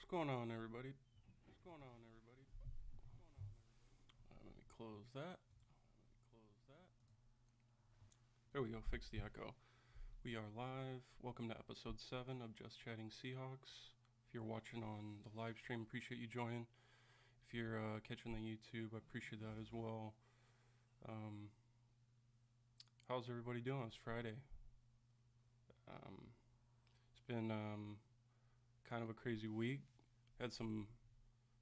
going on, everybody? What's going on, everybody? Let me close that. There we go. Fix the echo. We are live. Welcome to episode 7 of Just Chatting Seahawks. If you're watching on the live stream, appreciate you joining. If you're catching the YouTube, I appreciate that as well. How's everybody doing? It's Friday. It's been kind of a crazy week. Had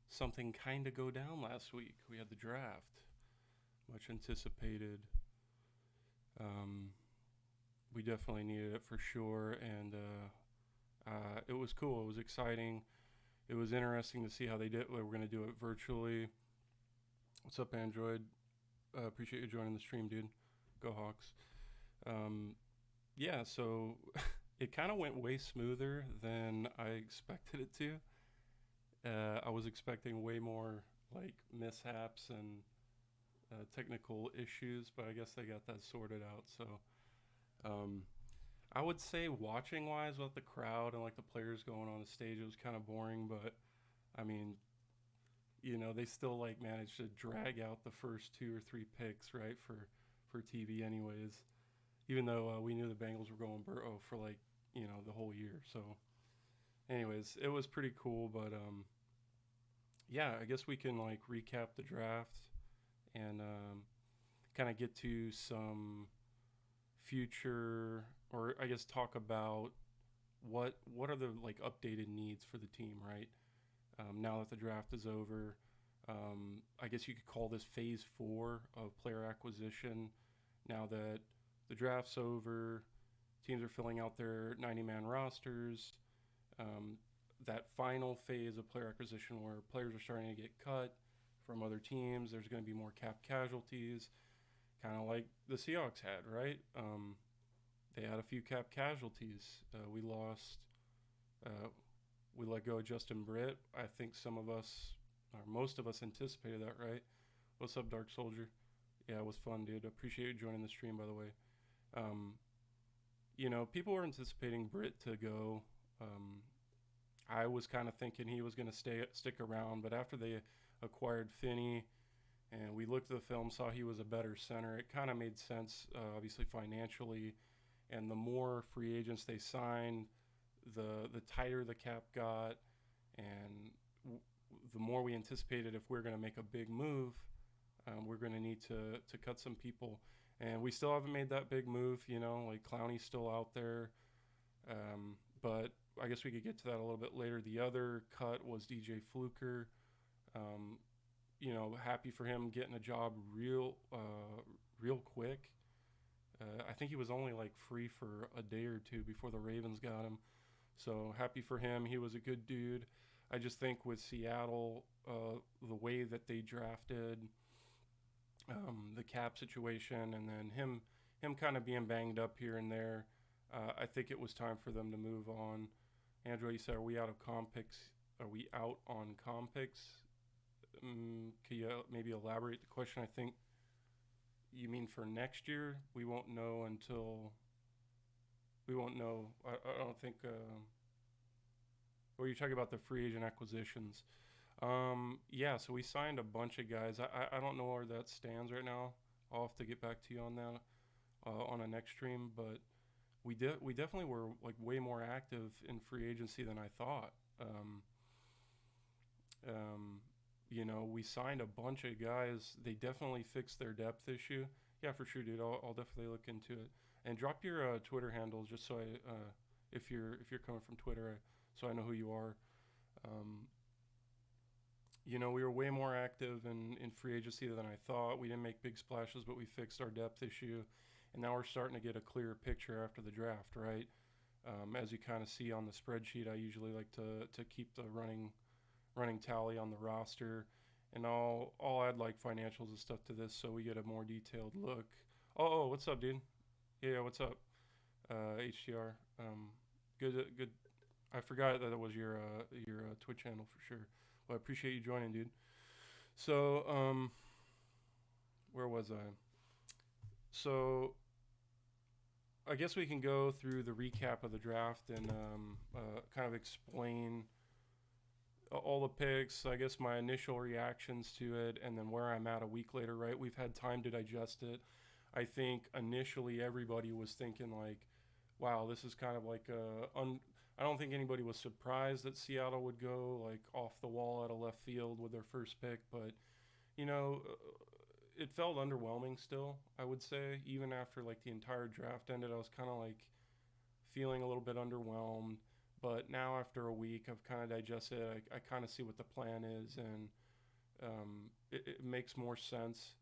something kind of go down last week. We had the draft, much anticipated. We definitely needed it for sure, and it was cool. It was exciting. It was interesting to see how they did. We're going to do it virtually. What's up, Android? Appreciate you joining the stream, dude. Go Hawks. Yeah, so it kind of went way smoother than I expected it to. I was expecting way more like mishaps and technical issues, but I guess they got that sorted out. So I would say watching wise with the crowd and like the players going on the stage, it was kind of boring, but I mean, they still like managed to drag out the first 2 or 3 picks, right, for TV anyways, even though we knew the Bengals were going Burrow for like, the whole year. So anyways, it was pretty cool, but yeah, I guess we can like recap the draft and kind of get to some future, or I guess talk about what are the like updated needs for the team, right? Now that the draft is over, I guess you could call this phase 4 of player acquisition. Now that the draft's over, teams are filling out their 90-man rosters. That final phase of player acquisition where players are starting to get cut from other teams. There's going to be more cap casualties, kind of like the Seahawks had, right? They had a few cap casualties. We lost, we let go of Justin Britt. I think some of us, or most of us, anticipated that, right? What's up, Dark Soldier? Yeah, it was fun, dude. Appreciate you joining the stream, by the way. People were anticipating Britt to go. I was kind of thinking he was going to stick around, but after they acquired Finney and we looked at the film, saw he was a better center, it kind of made sense, obviously financially. And the more free agents they signed, the tighter the cap got, and the more we anticipated if we're going to make a big move, we're going to need to cut some people. And we still haven't made that big move, like Clowney's still out there. But I guess we could get to that a little bit later. The other cut was DJ Fluker. Happy for him getting a job real quick. I think he was only like free for a day or two before the Ravens got him. So happy for him. He was a good dude. I just think with Seattle, the way that they drafted, the cap situation, and then him kind of being banged up here and there, I think it was time for them to move on. Andrew, you said, are we out of comp picks? Are we out on comp picks? Can you maybe elaborate the question? I think you mean for next year. We won't know. I don't think. Or you're talking about the free agent acquisitions. Yeah, so we signed a bunch of guys. I don't know where that stands right now. I'll have to get back to you on that on a next stream. But we definitely were like way more active in free agency than I thought. We signed a bunch of guys. They definitely fixed their depth issue. Yeah, for sure, dude. I'll definitely look into it. And drop your Twitter handles just so I, if you're coming from Twitter, so I know who you are. We were way more active in free agency than I thought. We didn't make big splashes, but we fixed our depth issue. And now we're starting to get a clearer picture after the draft, right? As you kind of see on the spreadsheet, I usually like to keep the running tally on the roster. And I'll add like financials and stuff to this so we get a more detailed look. Oh, what's up, dude? Yeah, what's up? HTR. Good. I forgot that it was your Twitch channel for sure. Well, I appreciate you joining, dude. So, where was I? So, I guess we can go through the recap of the draft and kind of explain all the picks, I guess my initial reactions to it, and then where I'm at a week later, right? We've had time to digest it. I think initially everybody was thinking like, wow, this is kind of like I don't think anybody was surprised that Seattle would go like off the wall out of left field with their first pick, but you know, it felt underwhelming still, I would say. Even after like the entire draft ended, I was kind of like feeling a little bit underwhelmed. But now after a week, I've kind of digested it. I kind of see what the plan is, and it makes more sense.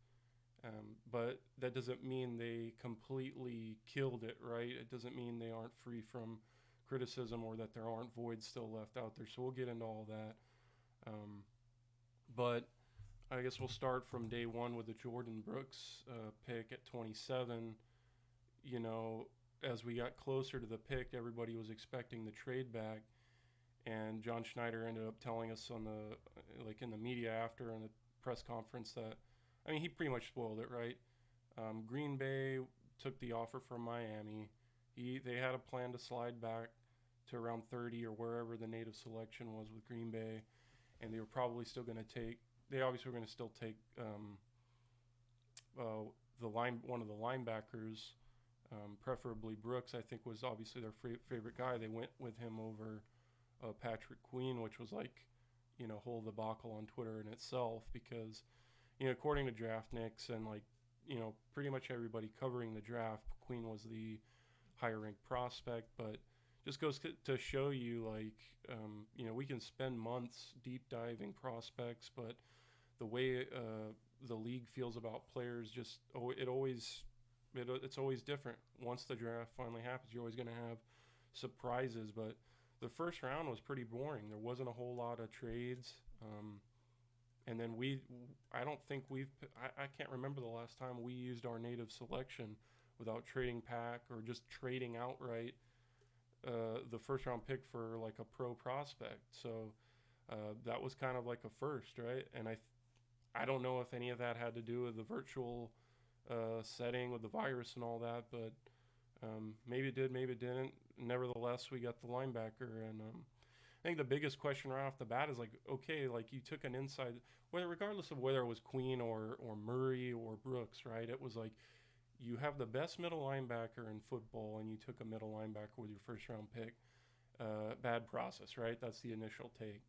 But that doesn't mean they completely killed it, right? It doesn't mean they aren't free from criticism or that there aren't voids still left out there. So we'll get into all that. But I guess we'll start from day one with the Jordan Brooks pick at 27. You know, as we got closer to the pick, everybody was expecting the trade back, and John Schneider ended up telling us on the like in the media after in the press conference that, I mean, he pretty much spoiled it, right? Green Bay took the offer from Miami. They had a plan to slide back to around 30 or wherever the native selection was with Green Bay, and they were probably still going to take. They obviously were going to still take one of the linebackers, preferably Brooks. I think was obviously their favorite guy. They went with him over Patrick Queen, which was like, whole debacle on Twitter in itself because, according to DraftNix and like, pretty much everybody covering the draft, Queen was the higher ranked prospect, but just goes to show you like, we can spend months deep diving prospects, but the way the league feels about players just it's always different. Once the draft finally happens, you're always going to have surprises, but the first round was pretty boring. There wasn't a whole lot of trades. And then I don't think I can't remember the last time we used our native selection without trading pack or just trading outright the first round pick for like a pro prospect. So that was kind of like a first, right? And I don't know if any of that had to do with the virtual setting with the virus and all that, but maybe it did, maybe it didn't. Nevertheless, we got the linebacker, and I think the biggest question right off the bat is like, okay, like you took an inside, whether regardless of whether it was Queen or Murray or Brooks, right? It was like you have the best middle linebacker in football, and you took a middle linebacker with your first round pick. Bad process, right? That's the initial take.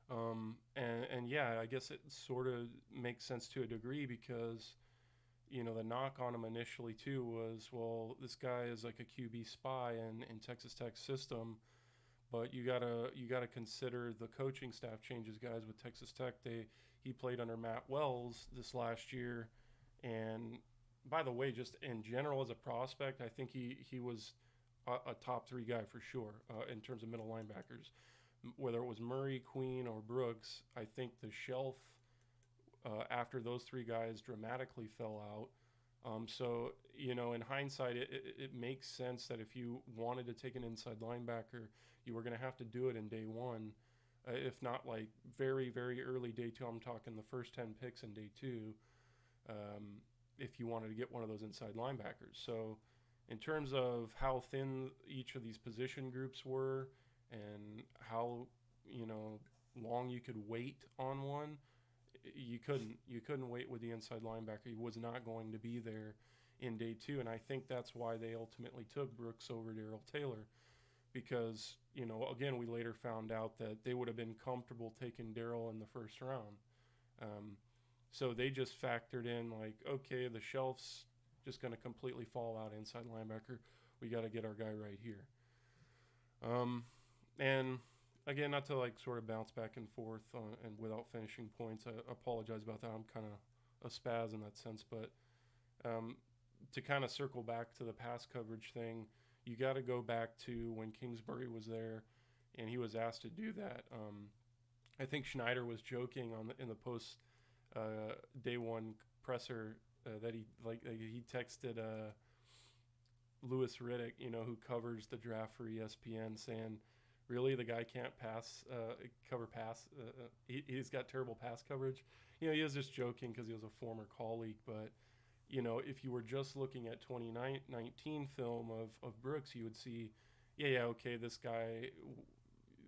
And yeah, I guess it sort of makes sense to a degree because the knock on him initially too was, well, this guy is like a QB spy in Texas Tech's system, but you gotta consider the coaching staff changes, guys. With Texas Tech, he played under Matt Wells this last year, and by the way, just in general as a prospect, I think he was a top three guy for sure in terms of middle linebackers. Whether it was Murray, Queen, or Brooks, I think the shelf after those three guys dramatically fell out. So, in hindsight, it makes sense that if you wanted to take an inside linebacker, you were going to have to do it in day one, if not like very, very early day two. I'm talking the first 10 picks in day two, if you wanted to get one of those inside linebackers. So, in terms of how thin each of these position groups were and how, long you could wait on one, you couldn't wait with the inside linebacker. He was not going to be there in day two, and I think that's why they ultimately took Brooks over Darrell Taylor, because again, we later found out that they would have been comfortable taking Darrell in the first round. So they just factored in like, okay, the shelf's just going to completely fall out inside linebacker. We got to get our guy right here. And again, not to like sort of bounce back and forth and without finishing points, I apologize about that. I'm kind of a spaz in that sense, but to kind of circle back to the pass coverage thing, you got to go back to when Kingsbury was there, and he was asked to do that. I think Schneider was joking in the post day one presser that he texted Louis Riddick, who covers the draft for ESPN, saying, really, the guy can't cover pass. He's got terrible pass coverage. He was just joking because he was a former colleague. But, if you were just looking at 2019 film of Brooks, you would see, yeah, okay, this guy,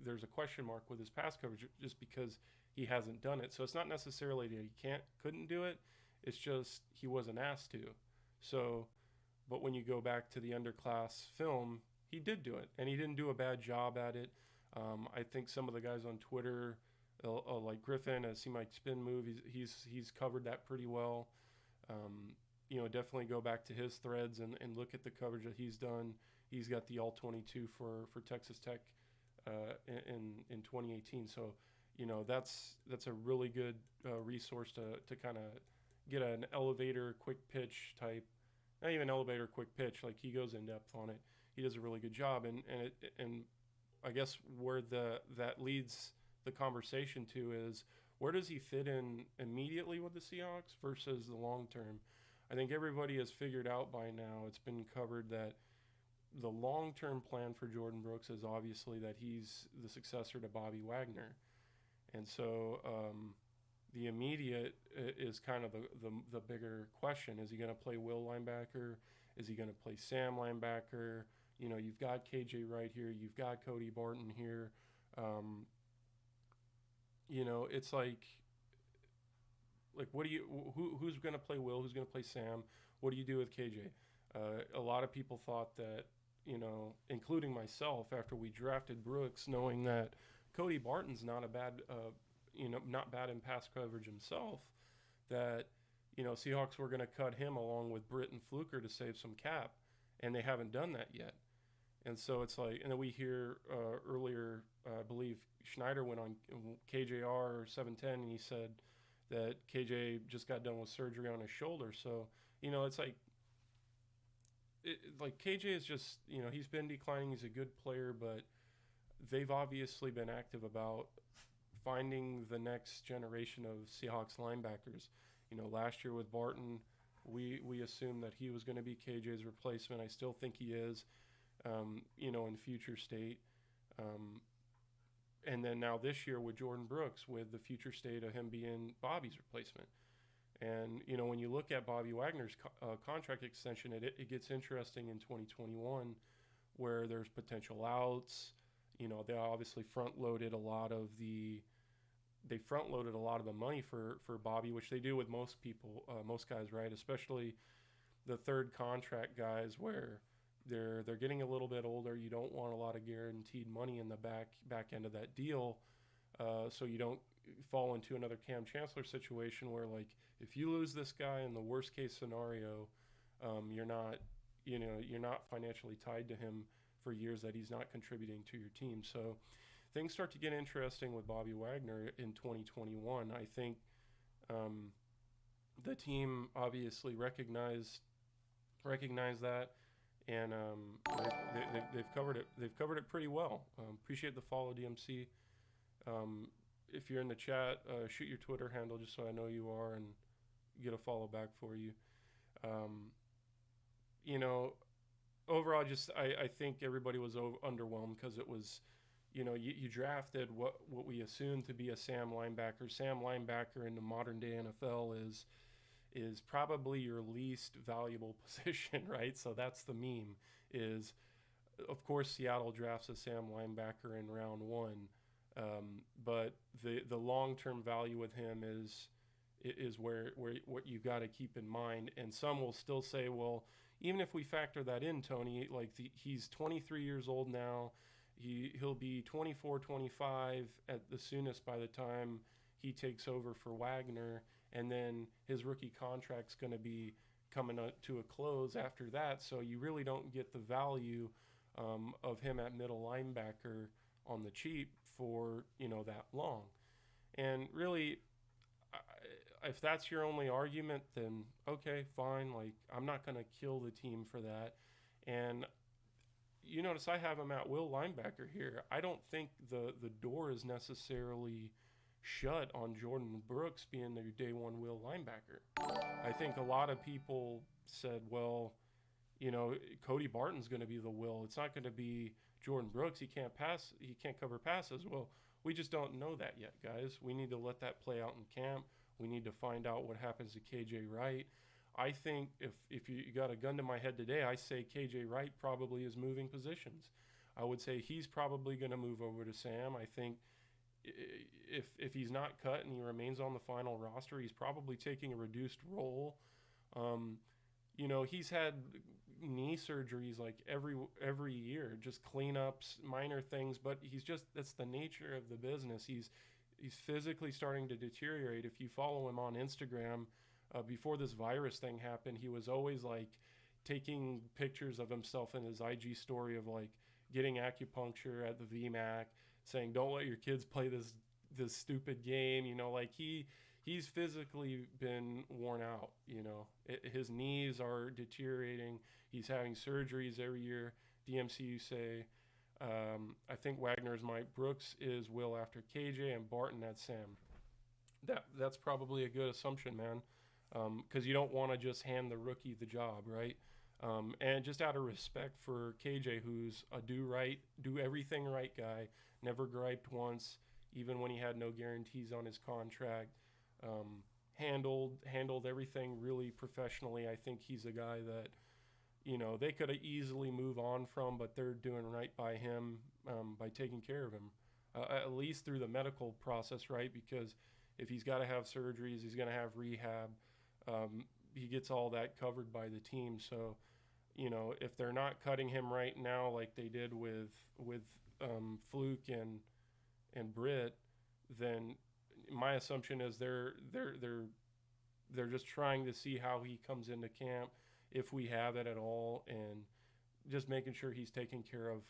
there's a question mark with his pass coverage just because he hasn't done it. So it's not necessarily that he couldn't do it. It's just he wasn't asked to. So, but when you go back to the underclass film, he did do it, and he didn't do a bad job at it. I think some of the guys on Twitter, like Griffin, I see my spin move. He's covered that pretty well. Definitely go back to his threads and look at the coverage that he's done. He's got the all 22 for Texas Tech in 2018. So, that's a really good resource to kind of get an elevator quick pitch type, not even elevator quick pitch. Like, he goes in depth on it. He does a really good job, and I guess where that leads the conversation to is, where does he fit in immediately with the Seahawks versus the long term? I think everybody has figured out by now, it's been covered, that the long-term plan for Jordan Brooks is obviously that he's the successor to Bobby Wagner. And so the immediate is kind of the bigger question. Is he going to play Will linebacker? Is he going to play Sam linebacker? You've got KJ Wright here. You've got Cody Barton here. It's like what do you who's going to play Will? Who's going to play Sam? What do you do with KJ? A lot of people thought that, including myself, after we drafted Brooks, knowing that Cody Barton's not not bad in pass coverage himself, that Seahawks were going to cut him along with Britt and Fluker to save some cap, and they haven't done that yet. And so it's like, and then we hear earlier, I believe Schneider went on KJR 710, and he said that KJ just got done with surgery on his shoulder. So, it's like KJ is just, he's been declining. He's a good player, but they've obviously been active about finding the next generation of Seahawks linebackers. Last year with Barton, we assumed that he was going to be KJ's replacement. I still think he is, in future state. And then now this year with Jordan Brooks, with the future state of him being Bobby's replacement. And, when you look at Bobby Wagner's contract extension, it gets interesting in 2021, where there's potential outs. They obviously front-loaded a lot of the money for Bobby, which they do with most guys, right? Especially the third contract guys, where they're getting a little bit older. You don't want a lot of guaranteed money in the back end of that deal, so you don't fall into another Cam Chancellor situation where, like, if you lose this guy in the worst case scenario, you're not financially tied to him for years that he's not contributing to your team. So things start to get interesting with Bobby Wagner in 2021. I think the team obviously recognized that, and they've covered it. They've covered it pretty well. Appreciate the follow, DMC. If you're in the chat, shoot your Twitter handle just so I know you are and get a follow back for you. Overall, just I think everybody was underwhelmed because it was, you drafted what we assumed to be a Sam linebacker. Sam linebacker in the modern day NFL is probably your least valuable position, right? So that's the meme. Is, of course, Seattle drafts a Sam linebacker in round 1, but the long-term value with him is where what you got to keep in mind. And some will still say, well, even if we factor that in, Tony, like he's 23 years old now. He'll be 24, 25 at the soonest by the time he takes over for Wagner, and then his rookie contract's going to be coming to a close after that. So you really don't get the value of him at middle linebacker on the cheap for that long. And really, if that's your only argument, then okay, fine. Like, I'm not going to kill the team for that. And you notice I have him at will linebacker here. I don't think the door is necessarily shut on Jordan Brooks being their day one will linebacker. I think a lot of people said, well, Cody Barton's going to be the will. It's not going to be Jordan Brooks. He can't pass. He can't cover passes. Well, we just don't know that yet, guys. We need to let that play out in camp. We need to find out what happens to KJ Wright. I think if you got a gun to my head today, I say KJ Wright probably is moving positions. I would say he's probably going to move over to Sam. I think if he's not cut and he remains on the final roster, he's probably taking a reduced role. Um, he's had knee surgeries like every year, just cleanups, minor things, but he's just that's the nature of the business. He's physically starting to deteriorate. If you follow him on Instagram, before this virus thing happened, he was always like taking pictures of himself in his IG story of like getting acupuncture at the VMAC, saying don't let your kids play this stupid game. Like he's physically been worn out. His knees are deteriorating. He's having surgeries every year. DMCU say. I think Wagner's Mike, Brooks is Will after KJ, and Barton at Sam. That's probably a good assumption, man, because you don't want to just hand the rookie the job, right? And just out of respect for KJ, who's a do everything right guy, never griped once, even when he had no guarantees on his contract. Handled everything really professionally. I think he's a guy that they could easily move on from, but they're doing right by him by taking care of him, at least through the medical process, right? Because if he's got to have surgeries, he's going to have rehab. He gets all that covered by the team. So, if they're not cutting him right now, like they did with Fluke and Britt, then my assumption is they're just trying to see how he comes into camp, if we have it at all, and just making sure he's taken care of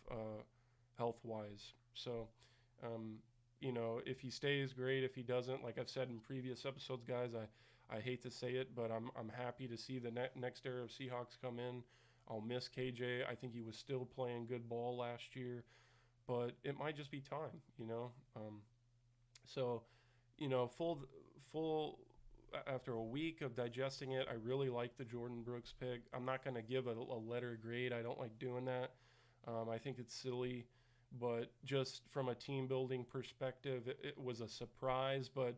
health-wise. So, if he stays, great. If he doesn't, like I've said in previous episodes, guys, I hate to say it, but I'm happy to see the next era of Seahawks come in. I'll miss KJ. I think he was still playing good ball last year, but it might just be time, So, full after a week of digesting it, I really like the Jordan Brooks pick. I'm not going to give a letter grade. I don't like doing that. I think it's silly, but just from a team building perspective, it was a surprise, but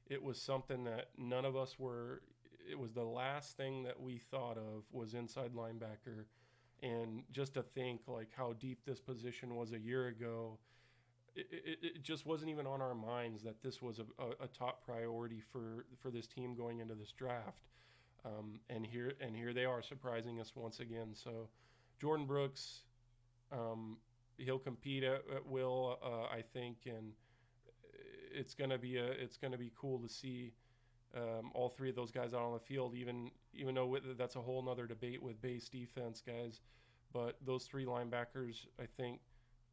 it was something that none of us were. It was the last thing that we thought of was inside linebacker. And just to think like how deep this position was a year ago, it just wasn't even on our minds that this was a top priority for this team going into this draft. And here they are surprising us once again. So Jordan Brooks, he'll compete at will, I think, and it's gonna be cool to see all three of those guys out on the field. Even though that's a whole nother debate with base defense, guys, but those three linebackers, I think,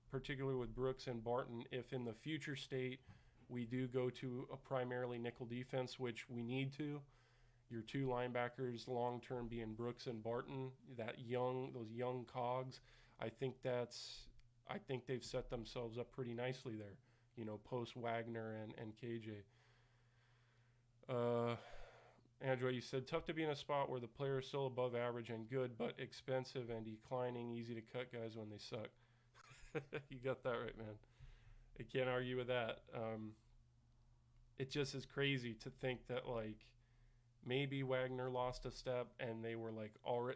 particularly with Brooks and Barton, if in the future state we do go to a primarily nickel defense, which we need to, your two linebackers long term being Brooks and Barton, those young cogs, I think they've set themselves up pretty nicely there, post Wagner and KJ. Andrew, you said tough to be in a spot where the player is still above average and good, but expensive and declining, easy to cut guys when they suck. You got that right, man. I can't argue with that. It just is crazy to think that like maybe Wagner lost a step and they were like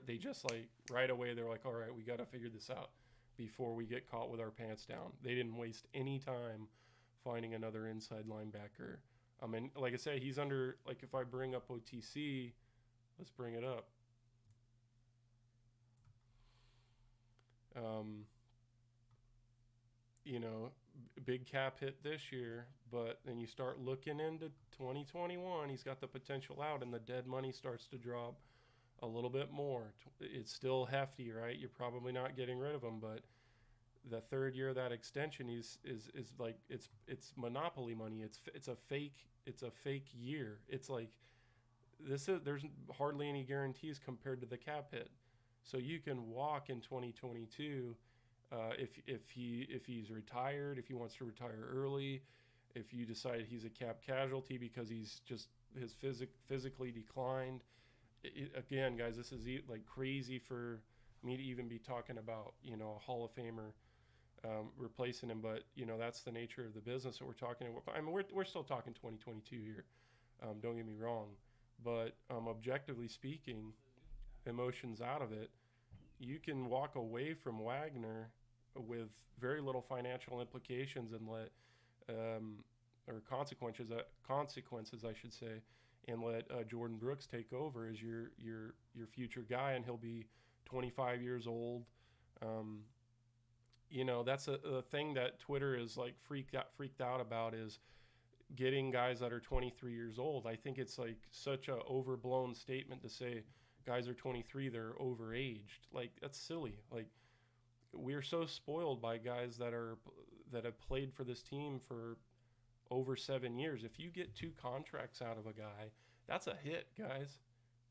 they just like right away they're like, all right, we got to figure this out before we get caught with our pants down. They didn't waste any time finding another inside linebacker. And like I say, he's under, like if I bring up OTC, let's bring it up. Big cap hit this year, but then you start looking into 2021, he's got the potential out and the dead money starts to drop a little bit more. It's still hefty, right? You're probably not getting rid of him, but the third year of that extension is like it's monopoly money. It's a fake year. It's like there's hardly any guarantees compared to the cap hit. So you can walk in 2022 if he's retired, if he wants to retire early, if you decide he's a cap casualty because he's just physically declined. Again, guys, this is like crazy for me to even be talking about a Hall of Famer replacing him, but that's the nature of the business that we're talking about. I mean, we're still talking 2022 here. Don't get me wrong, but objectively speaking, emotions out of it, you can walk away from Wagner with very little financial implications and let or consequences I should say, and let Jordan Brooks take over as your future guy, and he'll be 25 years old. Um, that's a thing that Twitter is like freaked out about, is getting guys that are 23 years old. I think it's like such a overblown statement to say guys are 23, they're overaged. Like, that's silly. Like, we're so spoiled by guys that have played for this team for over 7 years. If you get 2 contracts out of a guy, that's a hit, guys.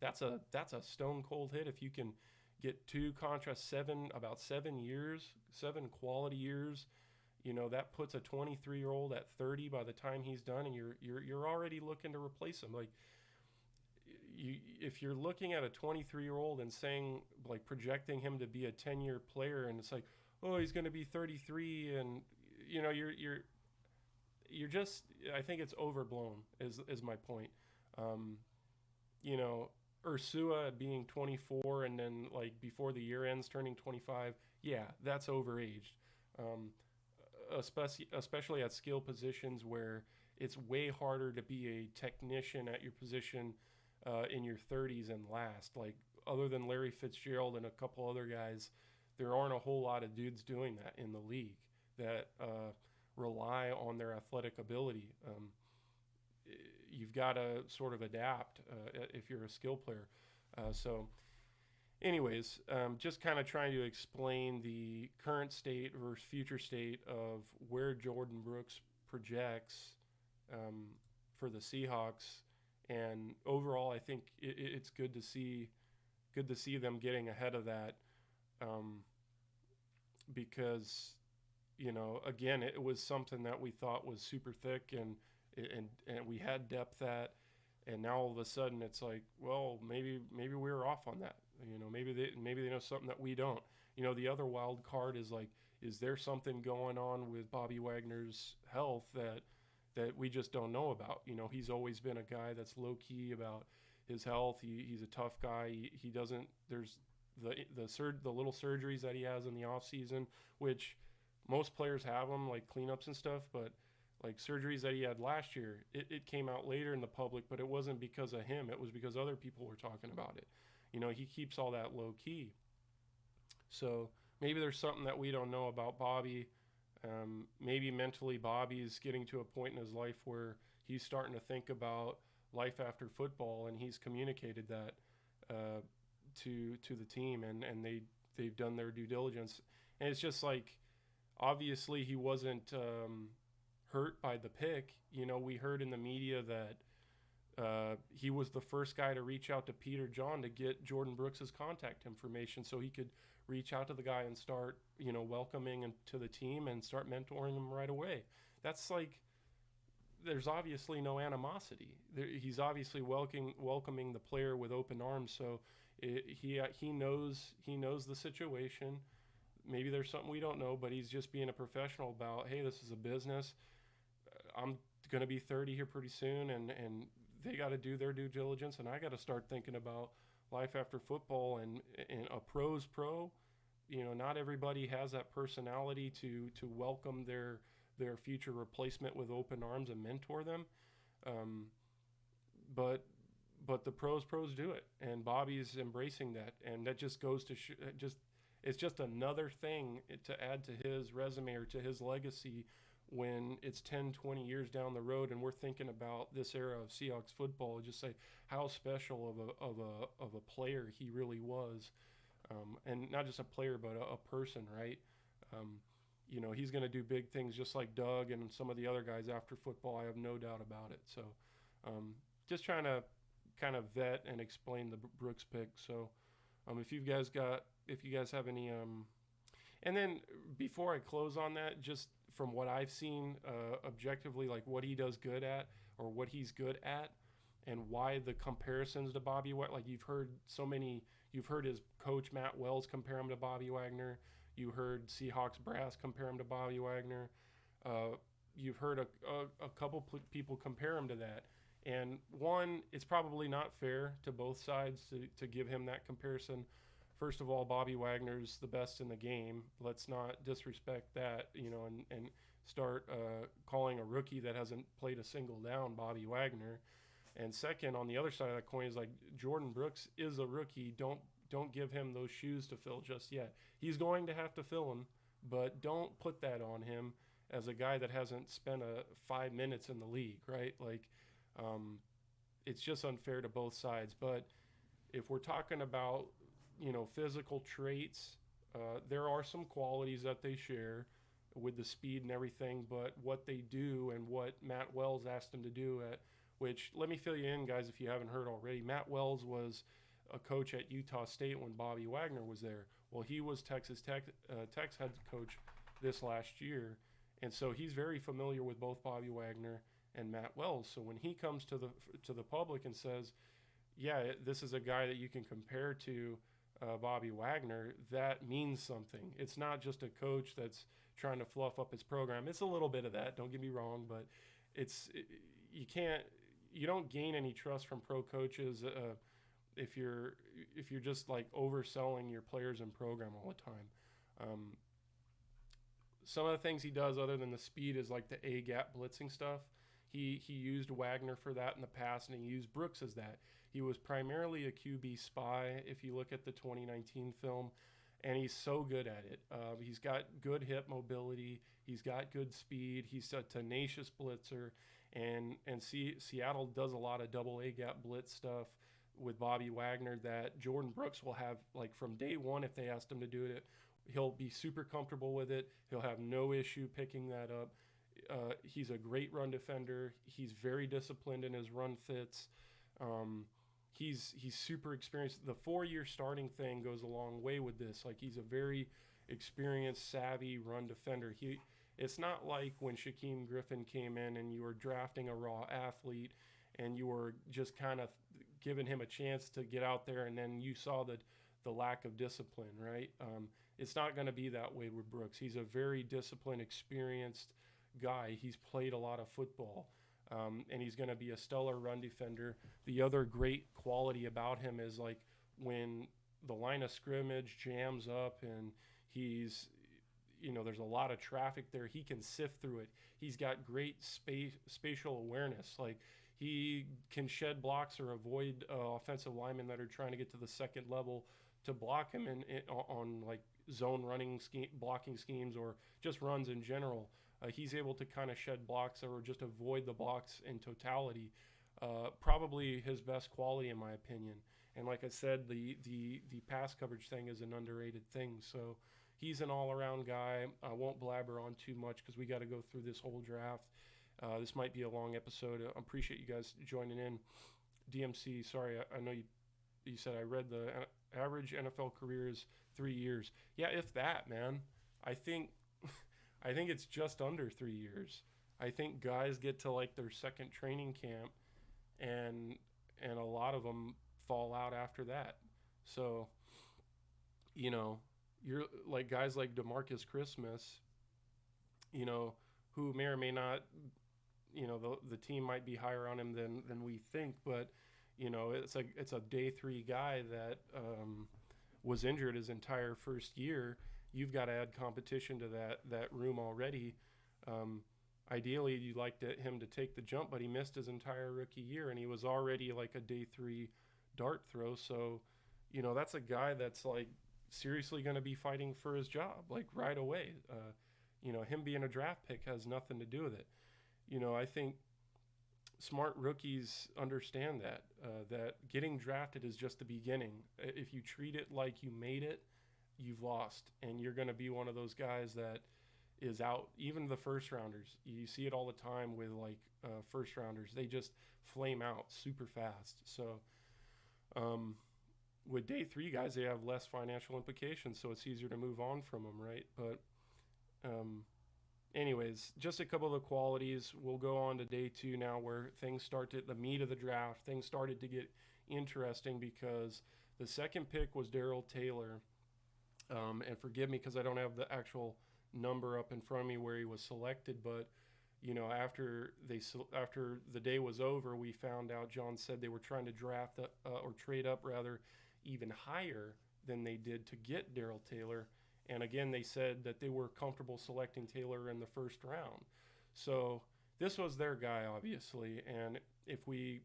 That's a stone cold hit. If you can get 2 contracts, about 7 years, 7 quality years, that puts a 23-year-old at 30 by the time he's done, and you're already looking to replace him. Like, if you're looking at a 23-year-old and saying, like, projecting him to be a 10-year player, and it's like, oh, he's going to be 33, and you're just, I think it's overblown is my point. Um, you know, Ursua being 24 and then, like, before the year ends turning 25, yeah, that's overaged. Um, especially at skill positions where it's way harder to be a technician at your position in your 30s and last. Like, other than Larry Fitzgerald and a couple other guys, there aren't a whole lot of dudes doing that in the league that rely on their athletic ability. You've got to sort of adapt if you're a skill player. So, anyways, just kind of trying to explain the current state versus future state of where Jordan Brooks projects for the Seahawks, and overall, I think it's good to see them getting ahead of that, um, because again, it was something that we thought was super thick, and we had depth at, and now all of a sudden it's like, well, maybe we were off on that. Maybe they know something that we don't. The other wild card is, like, is there something going on with Bobby Wagner's health that we just don't know about? He's always been a guy that's low key about his health. He's a tough guy. He doesn't. There's the little surgeries that he has in the off season, which most players have them, like cleanups and stuff, but like surgeries that he had last year, it came out later in the public, but it wasn't because of him. It was because other people were talking about it. He keeps all that low key. So maybe there's something that we don't know about Bobby. Maybe mentally Bobby's getting to a point in his life where he's starting to think about life after football, and he's communicated that to the team, and they've done their due diligence. And it's just like, obviously he wasn't hurt by the pick. We heard in the media that he was the first guy to reach out to Peter John to get Jordan Brooks' contact information so he could reach out to the guy and start, welcoming him to the team and start mentoring him right away. That's like, there's obviously no animosity. He's obviously welcoming the player with open arms. So he knows the situation. Maybe there's something we don't know, but he's just being a professional about, hey, this is a business. I'm going to be 30 here pretty soon, and they got to do their due diligence, and I got to start thinking about life after football, and a pro's pro. Not everybody has that personality to welcome their future replacement with open arms and mentor them. But the pros do it, and Bobby's embracing that, and that just goes to it's just another thing to add to his resume or to his legacy when it's 10, 20 years down the road and we're thinking about this era of Seahawks football. Just say how special of a player he really was, and not just a player but a person, right? He's going to do big things just like Doug and some of the other guys after football. I have no doubt about it. So just trying to kind of vet and explain the Brooks pick. So if you guys have any, and then before I close on that, just from what I've seen objectively, like what he does good at, or what he's good at, and why the comparisons to Bobby Wagner. Like, you've heard his coach Matt Wells compare him to Bobby Wagner. You heard Seahawks brass compare him to Bobby Wagner. You've heard a couple people compare him to that. And one, it's probably not fair to both sides to give him that comparison first of all, Bobby Wagner's the best in the game. Let's not disrespect that, and start calling a rookie that hasn't played a single down Bobby Wagner. And second, on the other side of that coin is like Jordan Brooks is a rookie. Don't give him those shoes to fill just yet. He's going to have to fill them, but don't put that on him as a guy that hasn't spent 5 minutes in the league, right? Like, it's just unfair to both sides. But if we're talking about, physical traits, there are some qualities that they share with the speed and everything, but what they do and what Matt Wells asked them to do which, let me fill you in, guys, if you haven't heard already. Matt Wells was a coach at Utah State when Bobby Wagner was there. Well, he was Texas Tech's head coach this last year, and so he's very familiar with both Bobby Wagner and Matt Wells. So when he comes to the public and says, yeah, this is a guy that you can compare to Bobby Wagner, that means something. It's not just a coach that's trying to fluff up his program. It's a little bit of that, don't get me wrong, but you don't gain any trust from pro coaches if you're just like overselling your players and program all the time. Some of the things he does other than the speed is like the A-gap blitzing stuff. He used Wagner for that in the past, and he used Brooks as that. He was primarily a QB spy if you look at the 2019 film, and he's so good at it. He's got good hip mobility. He's got good speed. He's a tenacious blitzer, and Seattle does a lot of double A-gap blitz stuff with Bobby Wagner that Jordan Brooks will have, like, from day one. If they asked him to do it, he'll be super comfortable with it. He'll have no issue picking that up. He's a great run defender. He's very disciplined in his run fits. He's super experienced. The 4-year starting thing goes a long way with this. Like, he's a very experienced, savvy run defender. It's not like when Shaquem Griffin came in and you were drafting a raw athlete and you were just kind of giving him a chance to get out there, and then you saw the lack of discipline, right? It's not going to be that way with Brooks. He's a very disciplined, experienced guy. He's played a lot of football, and he's going to be a stellar run defender. The other great quality about him is, like, when the line of scrimmage jams up and there's a lot of traffic there, he can sift through it. He's got great spatial awareness. Like, he can shed blocks or avoid offensive linemen that are trying to get to the second level to block him on like zone blocking schemes or just runs in general. He's able to kind of shed blocks or just avoid the blocks in totality. Probably his best quality, in my opinion. And like I said, the pass coverage thing is an underrated thing. So he's an all-around guy. I won't blabber on too much because we got to go through this whole draft. This might be a long episode. I appreciate you guys joining in. DMC, sorry, I know you said I read the average NFL career is 3 years. Yeah, if that, man. I think it's just under 3 years. I think guys get to like their second training camp, and a lot of them fall out after that. So, you're like guys like DeMarcus Christmas, who may or may not, the team might be higher on him than we think, but it's a day 3 guy that was injured his entire first year. You've got to add competition to that room already. Ideally, you'd like him to take the jump, but he missed his entire rookie year, and he was already like a day 3 dart throw. So, that's a guy that's like seriously going to be fighting for his job like right away. Him being a draft pick has nothing to do with it. I think smart rookies understand that getting drafted is just the beginning. If you treat it like you made it, you've lost, and you're going to be one of those guys that is out. Even the first rounders, you see it all the time with like first rounders. They just flame out super fast. So with day 3 guys, they have less financial implications, so it's easier to move on from them, right? But anyways, just a couple of the qualities. We'll go on to day 2 now, where things start to the meat of the draft. Things started to get interesting because the second pick was Darrell Taylor. And forgive me because I don't have the actual number up in front of me where he was selected, but after the day was over, we found out John said they were trying to draft or trade up rather even higher than they did to get Darrell Taylor. And again, they said that they were comfortable selecting Taylor in the first round. So this was their guy, obviously. And if we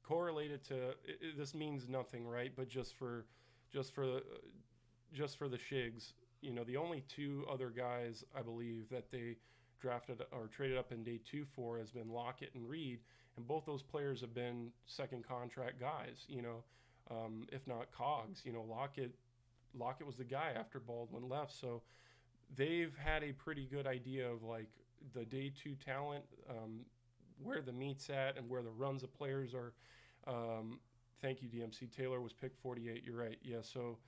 correlate it to this means nothing, right? But just for just for the shigs, the only two other guys I believe that they drafted or traded up in day two for has been Lockett and Reed, and both those players have been second contract guys. If not cogs. Lockett was the guy after Baldwin left, so they've had a pretty good idea of like the day two talent, where the meat's at, and where the runs of players are. Thank you, DMC. Taylor was picked 48. You're right. Yeah, so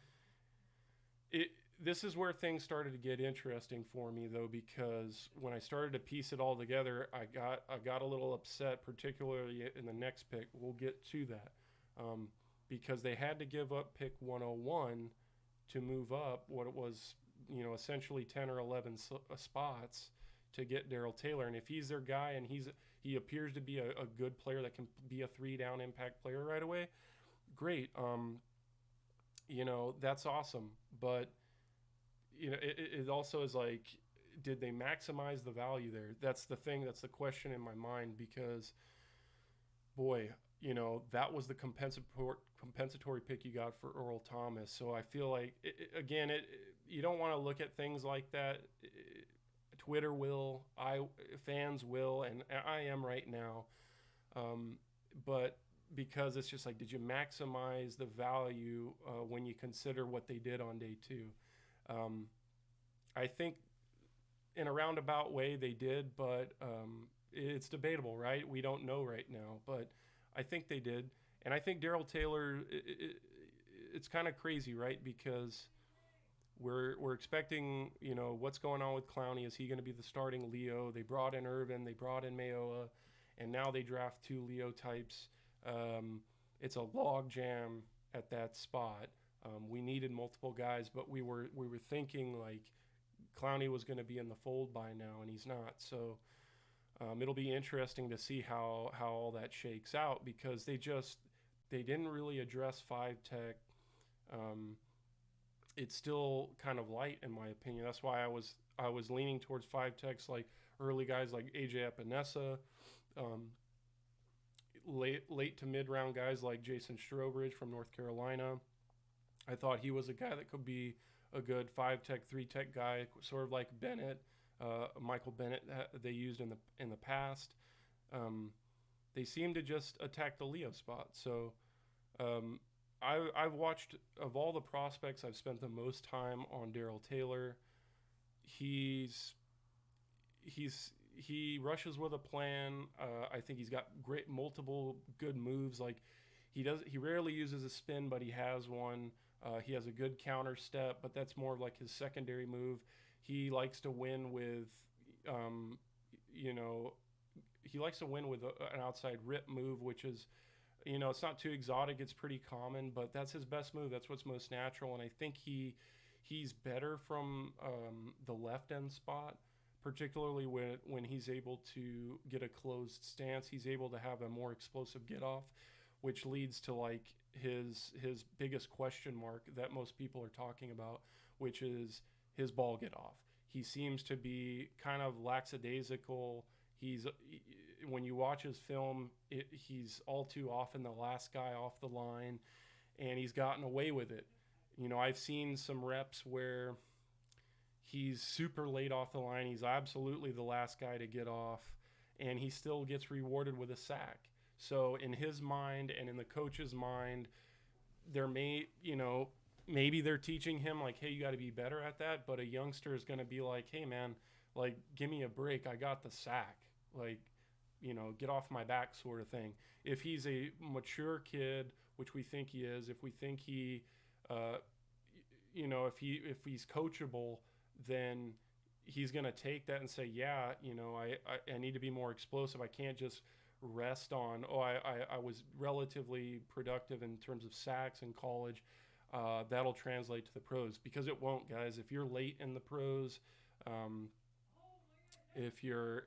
this is where things started to get interesting for me, though, because when I started to piece it all together, I got a little upset, particularly in the next pick. We'll get to that, because they had to give up pick 101 to move up what it was, essentially 10 or 11 spots to get Darrell Taylor. And if he's their guy and he appears to be a good player that can be a 3-down impact player right away, great. That's awesome. But it also is like, did they maximize the value there? That's the thing. That's the question in my mind, because, boy, that was the compensatory pick you got for Earl Thomas. So I feel like, you don't want to look at things like that. Twitter will, fans will, and I am right now. But because it's just like, did you maximize the value when you consider what they did on day two? I think in a roundabout way they did, but it's debatable, right? We don't know right now, but I think they did. And I think Darrell Taylor, it's kind of crazy, right? Because we're expecting, what's going on with Clowney. Is he going to be the starting Leo? They brought in Irvin, they brought in Mayoa, and now they draft two Leo types. It's a log jam at that spot. We needed multiple guys, but we were thinking like Clowney was going to be in the fold by now, and he's not. So it'll be interesting to see how all that shakes out, because they didn't really address 5-tech. It's still kind of light in my opinion. That's why I was leaning towards 5-techs, like early guys like AJ Epinesa, late to mid round guys like Jason Strobridge from North Carolina. I thought he was a guy that could be a good 5-tech, 3-tech guy, sort of like Bennett, Michael Bennett they used in the past. They seem to just attack the Leo spot. So I've watched, of all the prospects, I've spent the most time on Darrell Taylor. He rushes with a plan. I think he's got multiple good moves. Like he rarely uses a spin, but he has one. He has a good counter step, but that's more of like his secondary move. He likes to win with, he likes to win with an outside rip move, which is, it's not too exotic. It's pretty common, but that's his best move. That's what's most natural. And I think he's better from the left end spot, particularly when he's able to get a closed stance. He's able to have a more explosive get off, which leads to like his biggest question mark that most people are talking about, which is his ball get off. He seems to be kind of lackadaisical. When you watch his film, he's all too often the last guy off the line, and he's gotten away with it. I've seen some reps where he's super late off the line. He's absolutely the last guy to get off, and he still gets rewarded with a sack. So in his mind and in the coach's mind, maybe they're teaching him like, hey, you got to be better at that. But a youngster is going to be like, hey, man, like, give me a break. I got the sack. Like, get off my back sort of thing. If he's a mature kid, which we think he is, if we think he, if he's coachable, then he's going to take that and say, yeah, I need to be more explosive. I can't just rest on, I was relatively productive in terms of sacks in college. That'll translate to the pros, because it won't, guys. If you're late in the pros, If you're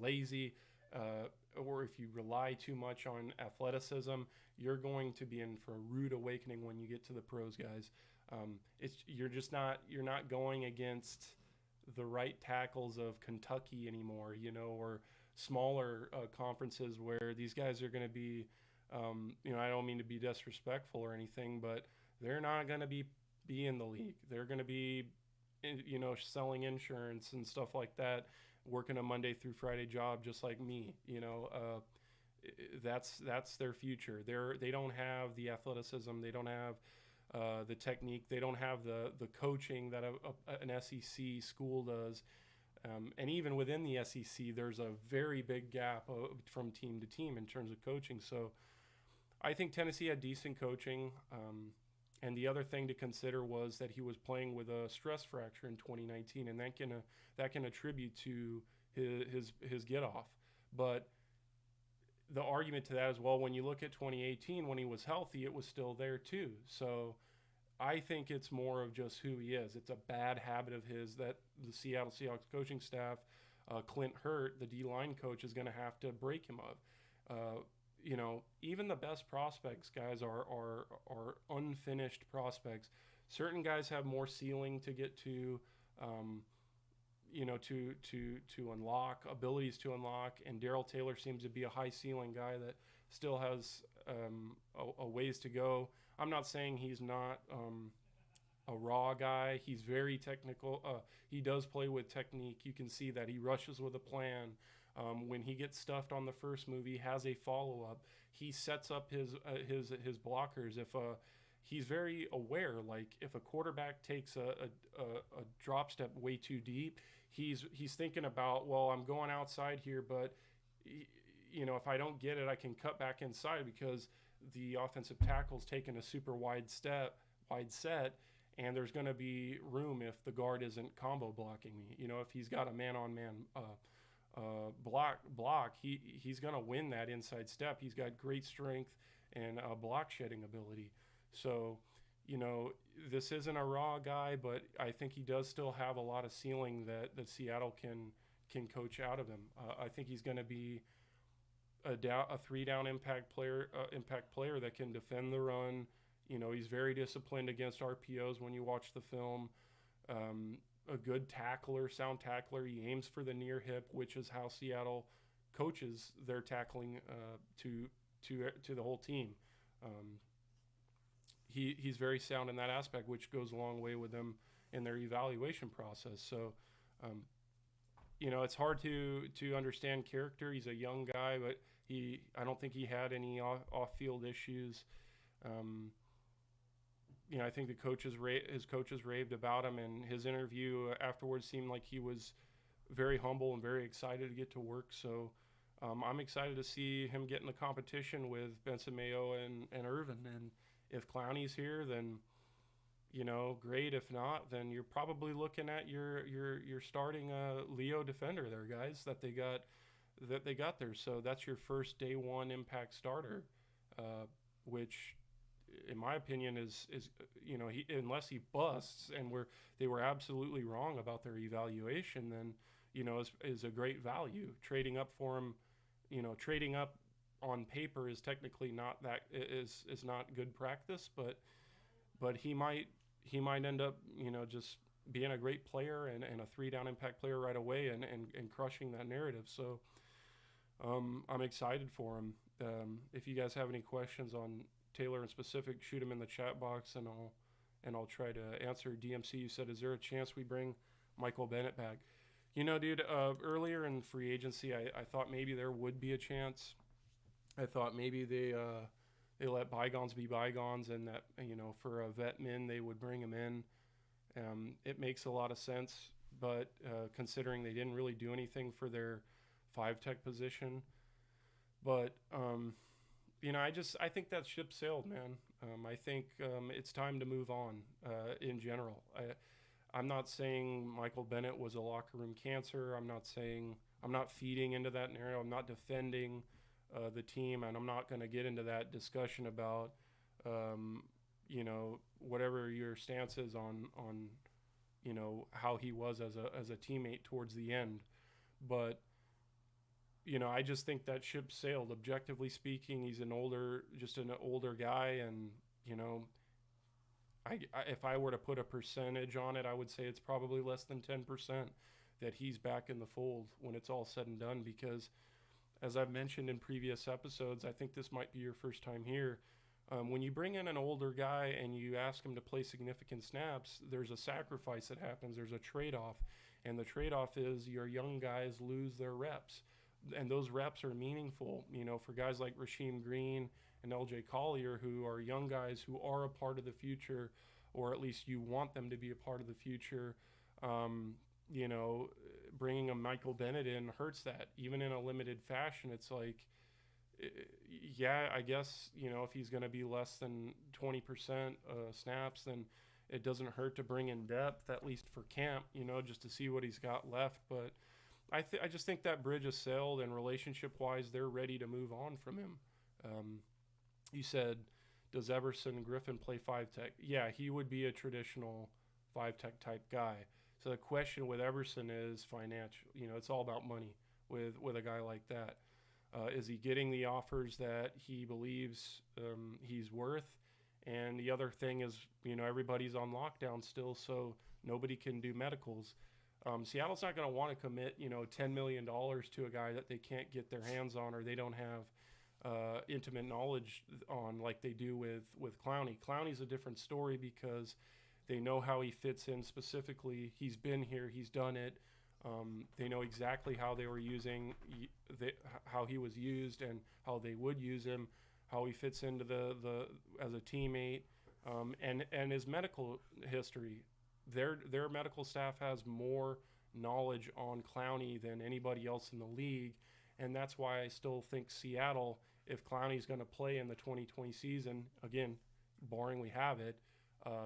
lazy, or if you rely too much on athleticism, you're going to be in for a rude awakening when you get to the pros, guys. You're not going against the right tackles of Kentucky anymore, or smaller conferences where these guys are going to be. I don't mean to be disrespectful or anything, but they're not going to be in the league. They're going to be, selling insurance and stuff like that, working a Monday through Friday job just like me. That's their future. They don't have the athleticism. They don't have the technique. They don't have the coaching that an SEC school does. And even within the SEC, there's a very big gap from team to team in terms of coaching. So I think Tennessee had decent coaching. And the other thing to consider was that he was playing with a stress fracture in 2019, and that can attribute to his get off. But the argument to that is, well, when you look at 2018, when he was healthy, it was still there too. So I think it's more of just who he is. It's a bad habit of his that the Seattle Seahawks coaching staff, Clint Hurt, the D-line coach, is going to have to break him of. Even the best prospects, guys, are unfinished prospects. Certain guys have more ceiling to get to, to unlock, abilities to unlock, and Darrell Taylor seems to be a high ceiling guy that still has a ways to go. I'm not saying he's not a raw guy. He's very technical. He does play with technique. You can see that he rushes with a plan. When he gets stuffed on the first move, he has a follow-up. He sets up his blockers. He's very aware, like if a quarterback takes a drop step way too deep, he's thinking about, well, I'm going outside here, but if I don't get it, I can cut back inside because the offensive tackle's taking a super wide set, and there's going to be room if the guard isn't combo blocking me. If he's got a man-on-man block, he's going to win that inside step. He's got great strength and block shedding ability. So, this isn't a raw guy, but I think he does still have a lot of ceiling that Seattle can coach out of him. I think he's going to be a 3-down impact player that can defend the run. He's very disciplined against RPOs when you watch the film. A good tackler, sound tackler. He aims for the near hip, which is how Seattle coaches their tackling to the whole team. He's very sound in that aspect, which goes a long way with them in their evaluation process. So, it's hard to understand character. He's a young guy, but I don't think he had any off-field issues. I think his coaches raved about him, and his interview afterwards seemed like he was very humble and very excited to get to work. So I'm excited to see him get in the competition with Benson Mayo and Irvin. And if Clowney's here, then great. If not, then you're probably looking at your starting Leo defender there, guys, that they got there. So that's your first day one impact starter, which, in my opinion, is unless he busts, and they were absolutely wrong about their evaluation, then is a great value. Trading up for him, trading up on paper is technically not not good practice, but he might end up just being a great player and a 3-down impact player right away and crushing that narrative. So I'm excited for him. If you guys have any questions on Taylor in specific, shoot him in the chat box, and I'll try to answer. DMC, you said, is there a chance we bring Michael Bennett back? Dude, earlier in free agency, I thought maybe there would be a chance. I thought maybe they let bygones be bygones, and that for a vet min they would bring him in. It makes a lot of sense, but considering they didn't really do anything for their 5-tech position, but I think that ship sailed, man. I think it's time to move on in general. I'm not saying Michael Bennett was a locker room cancer. I'm not feeding into that narrative. I'm not defending the team, and I'm not going to get into that discussion about, whatever your stance is on how he was as a teammate towards the end. But I just think that ship sailed. Objectively speaking, he's just an older guy, and you know, if I were to put a percentage on it, I would say it's probably less than 10% that he's back in the fold when it's all said and done. Because, as I've mentioned in previous episodes, I think this might be your first time here. When you bring in an older guy and you ask him to play significant snaps, there's a sacrifice that happens. There's a trade-off, and the trade-off is your young guys lose their reps, and those reps are meaningful. For guys like Rasheem Green and LJ Collier, who are young guys who are a part of the future, or at least you want them to be a part of the future. Um, you know, Bringing a Michael Bennett in hurts that, even in a limited fashion. It's like, yeah, I guess, if he's going to be less than 20% snaps, then it doesn't hurt to bring in depth, at least for camp, just to see what he's got left. But I just think that bridge is sailed, and relationship-wise, they're ready to move on from him. You said, does Everson Griffin play 5-tech? Yeah, he would be a traditional 5-tech type guy. So the question with Everson is financial. It's all about money with a guy like that. Is he getting the offers that he believes he's worth? And the other thing is, everybody's on lockdown still, so nobody can do medicals. Seattle's not going to want to commit, $10 million to a guy that they can't get their hands on, or they don't have intimate knowledge on, like they do with Clowney. Clowney's a different story because they know how he fits in specifically. He's been here, he's done it. They know exactly how they were how he was used and how they would use him, how he fits into the as a teammate, and his medical history. Their medical staff has more knowledge on Clowney than anybody else in the league, and that's why I still think Seattle, if Clowney's going to play in the 2020 season, again, barring we have it,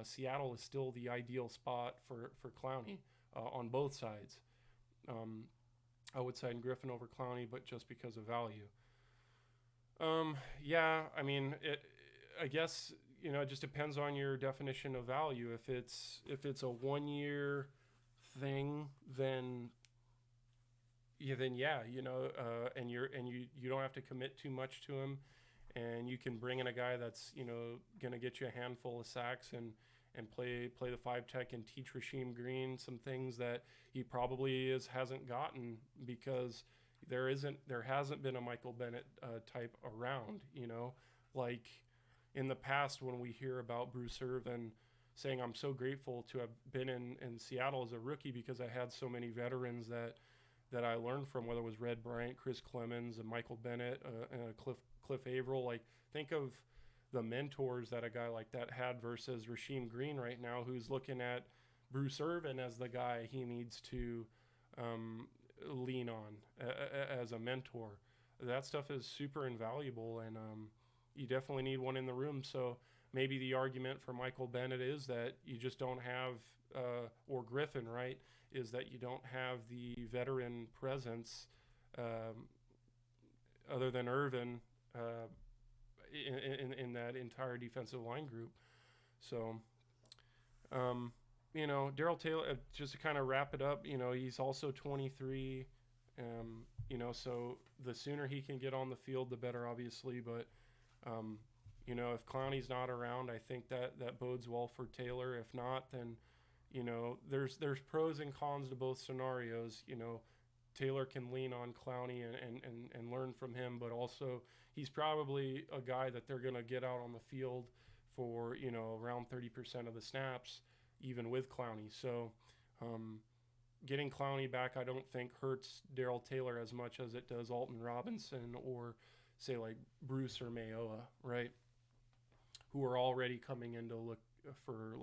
Seattle is still the ideal spot for Clowney on both sides. I would sign Griffin over Clowney, but just because of value. Yeah, I mean, I guess it just depends on your definition of value. If it's a 1-year thing, then yeah, and you don't have to commit too much to him, and you can bring in a guy that's gonna get you a handful of sacks and play the 5-tech and teach Rasheem Green some things that he probably hasn't gotten, because there hasn't been a Michael Bennett type around. Like in the past, when we hear about Bruce Irvin saying, I'm so grateful to have been in Seattle as a rookie because I had so many veterans that I learned from, whether it was Red Bryant, Chris Clemens, and Michael Bennett, and Cliff Averill. Like, think of the mentors that a guy like that had versus Rasheem Green right now, who's looking at Bruce Irvin as the guy he needs to lean on as a mentor. That stuff is super invaluable, and you definitely need one in the room. So maybe the argument for Michael Bennett is that you just don't have, or Griffin, right, is that you don't have the veteran presence other than Irvin in that entire defensive line group. So, Darrell Taylor, just to kind of wrap it up, he's also 23. So the sooner he can get on the field, the better, obviously. But, if Clowney's not around, I think that bodes well for Taylor. If not, then, there's pros and cons to both scenarios. Taylor can lean on Clowney and learn from him, but also he's probably a guy that they're going to get out on the field for, around 30% of the snaps, even with Clowney. So getting Clowney back, I don't think hurts Darrell Taylor as much as it does Alton Robinson or, say, like Bruce or Mayoa, right? Who are already coming in to look for,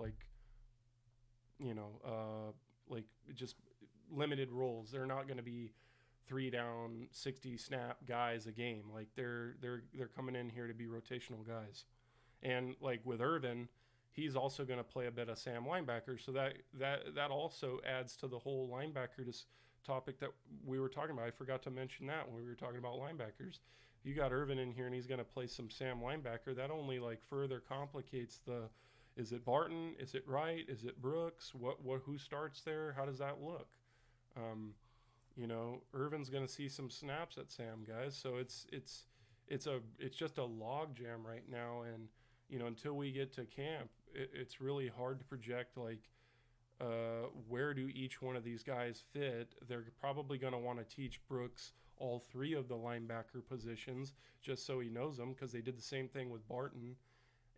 just limited roles. They're not going to be 3 down, 60 snap guys a game. Like they're coming in here to be rotational guys. And like with Irvin, he's also going to play a bit of Sam linebacker. So that also adds to the whole linebacker topic that we were talking about. I forgot to mention that when we were talking about linebackers. You got Irvin in here and he's going to play some Sam linebacker. That only further complicates the Is it Barton? Is it Wright? Is it Brooks? Who starts there? How does that look? Um, Irvin's going to see some snaps at Sam, guys. So it's just a log jam right now, and until we get to camp, it's really hard to project like where do each one of these guys fit. They're probably going to want to teach Brooks all three of the linebacker positions just so he knows them, because they did the same thing with Barton.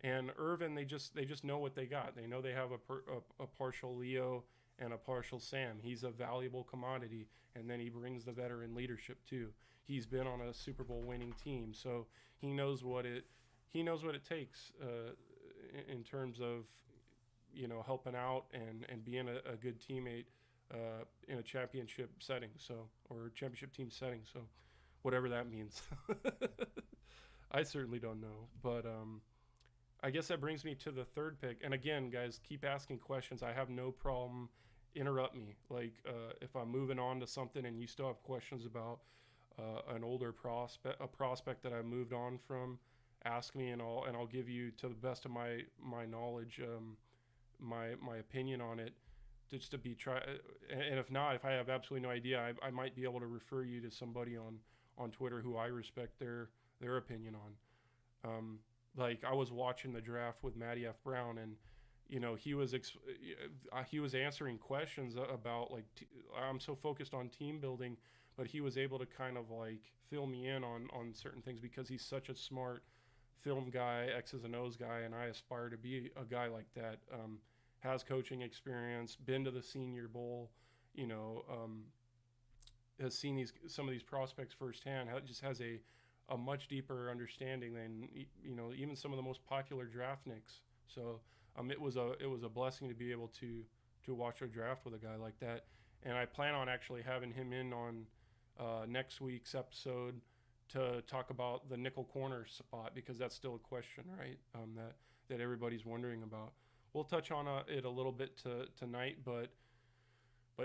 And Irvin, they just know what they got. They know they have a partial Leo and a partial Sam. He's a valuable commodity, and then he brings the veteran leadership too. He's been on a Super Bowl winning team, so he knows what it takes in terms of helping out and being a good teammate in a championship setting, or championship team setting. So whatever that means. I certainly don't know, but I guess that brings me to the third pick. And again, guys, keep asking questions. I have no problem. Interrupt me. Like if I'm moving on to something and you still have questions about an older prospect that I moved on from, ask me, and I'll give you, to the best of my knowledge, my opinion on it, just to be and if not, if I have absolutely no idea, I might be able to refer you to somebody on Twitter who I respect their opinion on. Like I was watching the draft with Matty F. Brown, and he was answering questions about like I'm so focused on team building, but he was able to kind of like fill me in on certain things, because he's such a smart film guy, X's and O's guy, and I aspire to be a guy like that. Has coaching experience, been to the Senior Bowl, has seen some of these prospects firsthand. Just has a much deeper understanding than even some of the most popular draft nicks. So it was a blessing to be able to watch a draft with a guy like that, and I plan on actually having him in on next week's episode to talk about the nickel corner spot, because that's still a question, right? That everybody's wondering about. We'll touch on it a little bit tonight, but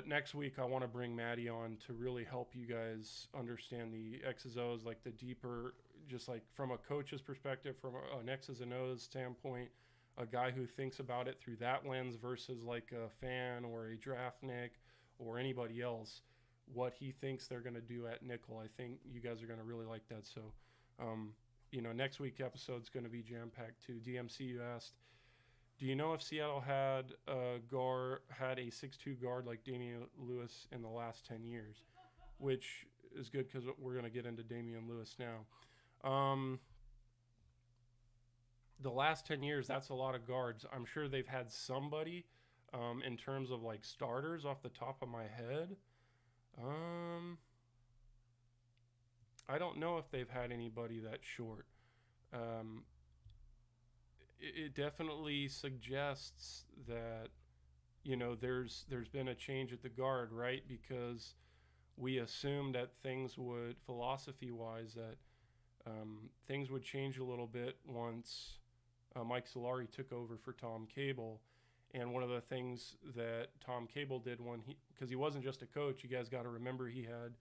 next week I want to bring Maddie on to really help you guys understand the X's O's, like the deeper, just like from a coach's perspective, from an X's and O's standpoint, a guy who thinks about it through that lens versus like a fan or a draftnik or anybody else, what he thinks they're going to do at nickel. I think you guys are going to really like that. So, next week episode's going to be jam-packed too. DMC, you asked, do you know if Seattle had a 6'2" guard like Damian Lewis in the last 10 years? Which is good, because we're going to get into Damian Lewis now. The last 10 years, that's a lot of guards. I'm sure they've had somebody in terms of like starters off the top of my head. I don't know if they've had anybody that short. It definitely suggests that there's been a change at the guard, right? Because we assumed that things would, philosophy-wise, that things would change a little bit once Mike Solari took over for Tom Cable. And one of the things that Tom Cable did because he wasn't just a coach, you guys got to remember he had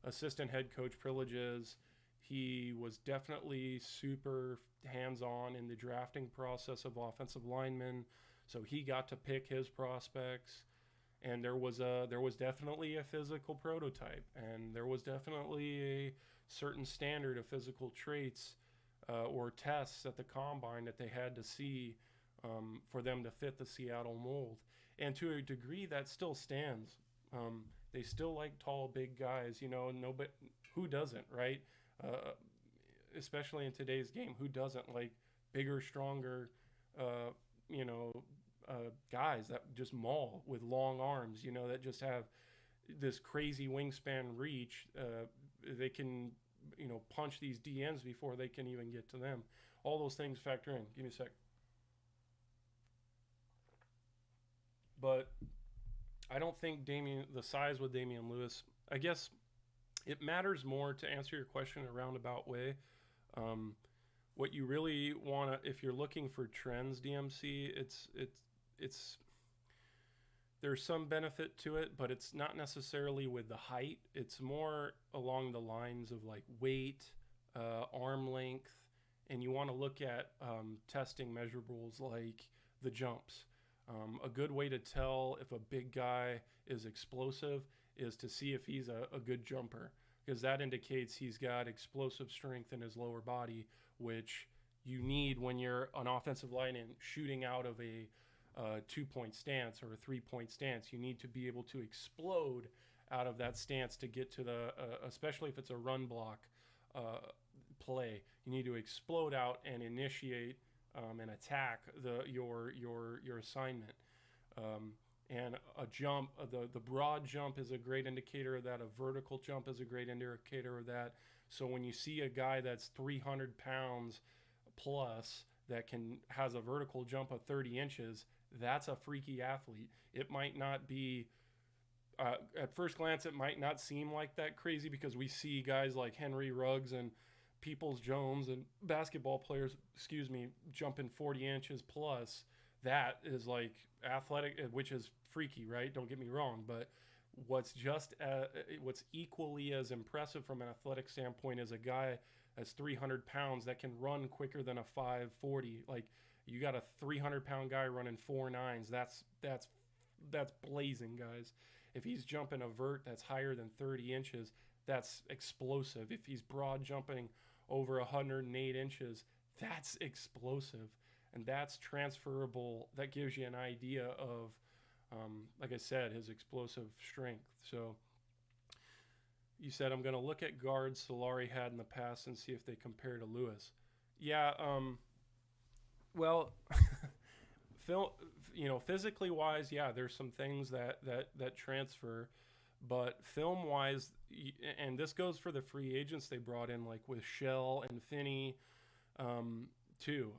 assistant head coach privileges. He was definitely super hands-on in the drafting process of offensive linemen, so he got to pick his prospects. And there was definitely a physical prototype, and there was definitely a certain standard of physical traits or tests at the combine that they had to see for them to fit the Seattle mold. And to a degree, that still stands. They still like tall, big guys. Nobody, who doesn't, right? Especially in today's game, who doesn't like bigger, stronger, guys that just maul with long arms, that just have this crazy wingspan reach. They can, punch these DNs before they can even get to them. All those things factor in. Give me a sec. But I don't think the size with Damian Lewis, I guess it matters more, to answer your question in a roundabout way. What you really want to, if you're looking for trends, DMC, it's there's some benefit to it, but it's not necessarily with the height. It's more along the lines of like weight, arm length, and you want to look at testing measurables like the jumps. A good way to tell if a big guy is explosive is to see if he's a good jumper, because that indicates he's got explosive strength in his lower body, which you need when you're an offensive lineman shooting out of a 2-point stance or a 3-point stance. You need to be able to explode out of that stance to get to the, especially if it's a run block play. You need to explode out and initiate and attack your assignment. And a jump, the broad jump is a great indicator of that. A vertical jump is a great indicator of that. So when you see a guy that's 300 pounds plus that has a vertical jump of 30 inches, that's a freaky athlete. It might not be, at first glance, it might not seem like that crazy, because we see guys like Henry Ruggs and Peoples Jones and basketball players, jumping 40 inches plus. That is like athletic, which is freaky, right? Don't get me wrong, but what's equally as impressive from an athletic standpoint is a guy that's 300 pounds that can run quicker than a 540. Like, you got a 300-pound guy running 4.9s. That's blazing, guys. If he's jumping a vert that's higher than 30 inches, that's explosive. If he's broad jumping over 108 inches, that's explosive. And that's transferable. That gives you an idea of, like I said, his explosive strength. So you said, I'm going to look at guards Solari had in the past and see if they compare to Lewis. Yeah, well, physically wise, yeah, there's some things that transfer. But film wise, and this goes for the free agents they brought in, like with Shell and Finney, too.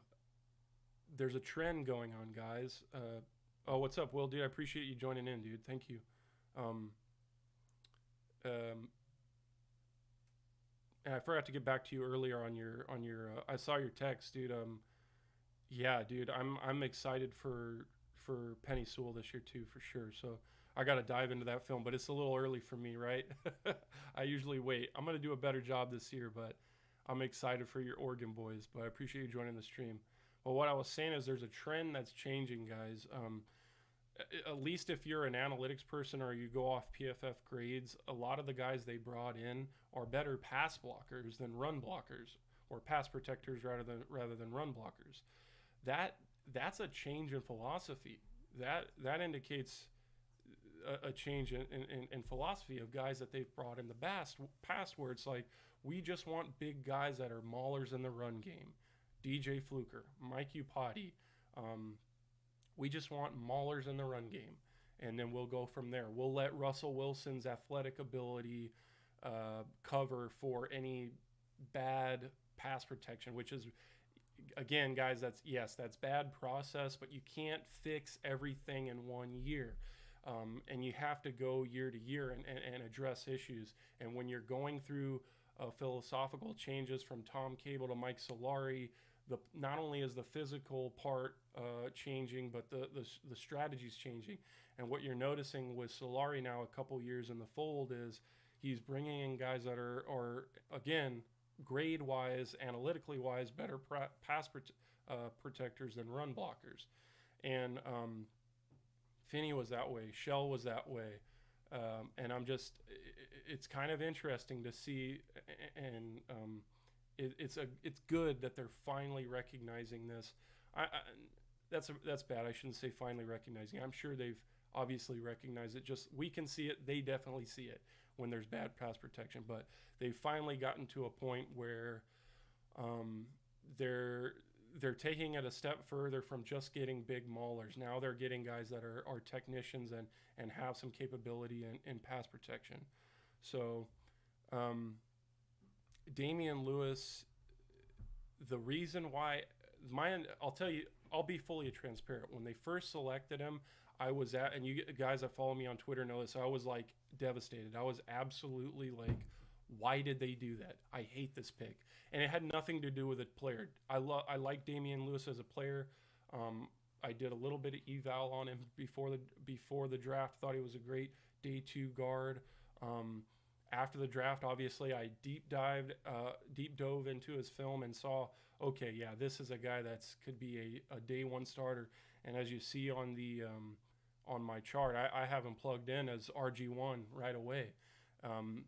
There's a trend going on, guys. Oh, what's up, Will? Dude, I appreciate you joining in, dude. Thank you. And I forgot to get back to you earlier on your. I saw your text, dude. Yeah, dude. I'm excited for Penny Sewell this year too, for sure. So I got to dive into that film, but it's a little early for me, right? I usually wait. I'm gonna do a better job this year, but I'm excited for your Oregon boys. But I appreciate you joining the stream. Well, what I was saying is there's a trend that's changing, guys. At least if you're an analytics person or you go off PFF grades, a lot of the guys they brought in are better pass blockers than run blockers, or pass protectors rather than run blockers. That's a change in philosophy. That indicates a change in philosophy of guys that they've brought in the past, where it's like, we just want big guys that are maulers in the run game. DJ Fluker, Mike Upati. We just want maulers in the run game, and then we'll go from there. We'll let Russell Wilson's athletic ability cover for any bad pass protection, which is, again, guys, that's bad process, but you can't fix everything in 1 year. And you have to go year to year and address issues. And when you're going through philosophical changes from Tom Cable to Mike Solari, not only is the physical part changing, but the strategy's changing. And what you're noticing with Solari now, a couple years in the fold, is he's bringing in guys that are again, grade-wise, analytically-wise, better pass protectors than run blockers. And Finney was that way. Shell was that way. And it's kind of interesting to see, and it's good that they're finally recognizing this. That's bad. I shouldn't say finally recognizing. I'm sure they've obviously recognized it. Just, we can see it. They definitely see it when there's bad pass protection. But they've finally gotten to a point where they're taking it a step further from just getting big maulers. Now they're getting guys that are technicians and have some capability in pass protection. So Damian Lewis, the reason why, I'll tell you, I'll be fully transparent. When they first selected him, I was and you guys that follow me on Twitter know this, I was like devastated. I was absolutely like, why did they do that? I hate this pick. And it had nothing to do with the player. I like Damian Lewis as a player. I did a little bit of eval on him before the draft. Thought he was a great day 2 guard. After the draft, obviously, I deep dove into his film and saw, okay, yeah, this is a guy that's could be a day one starter. And as you see on my chart, I have him plugged in as RG1 right away. Um,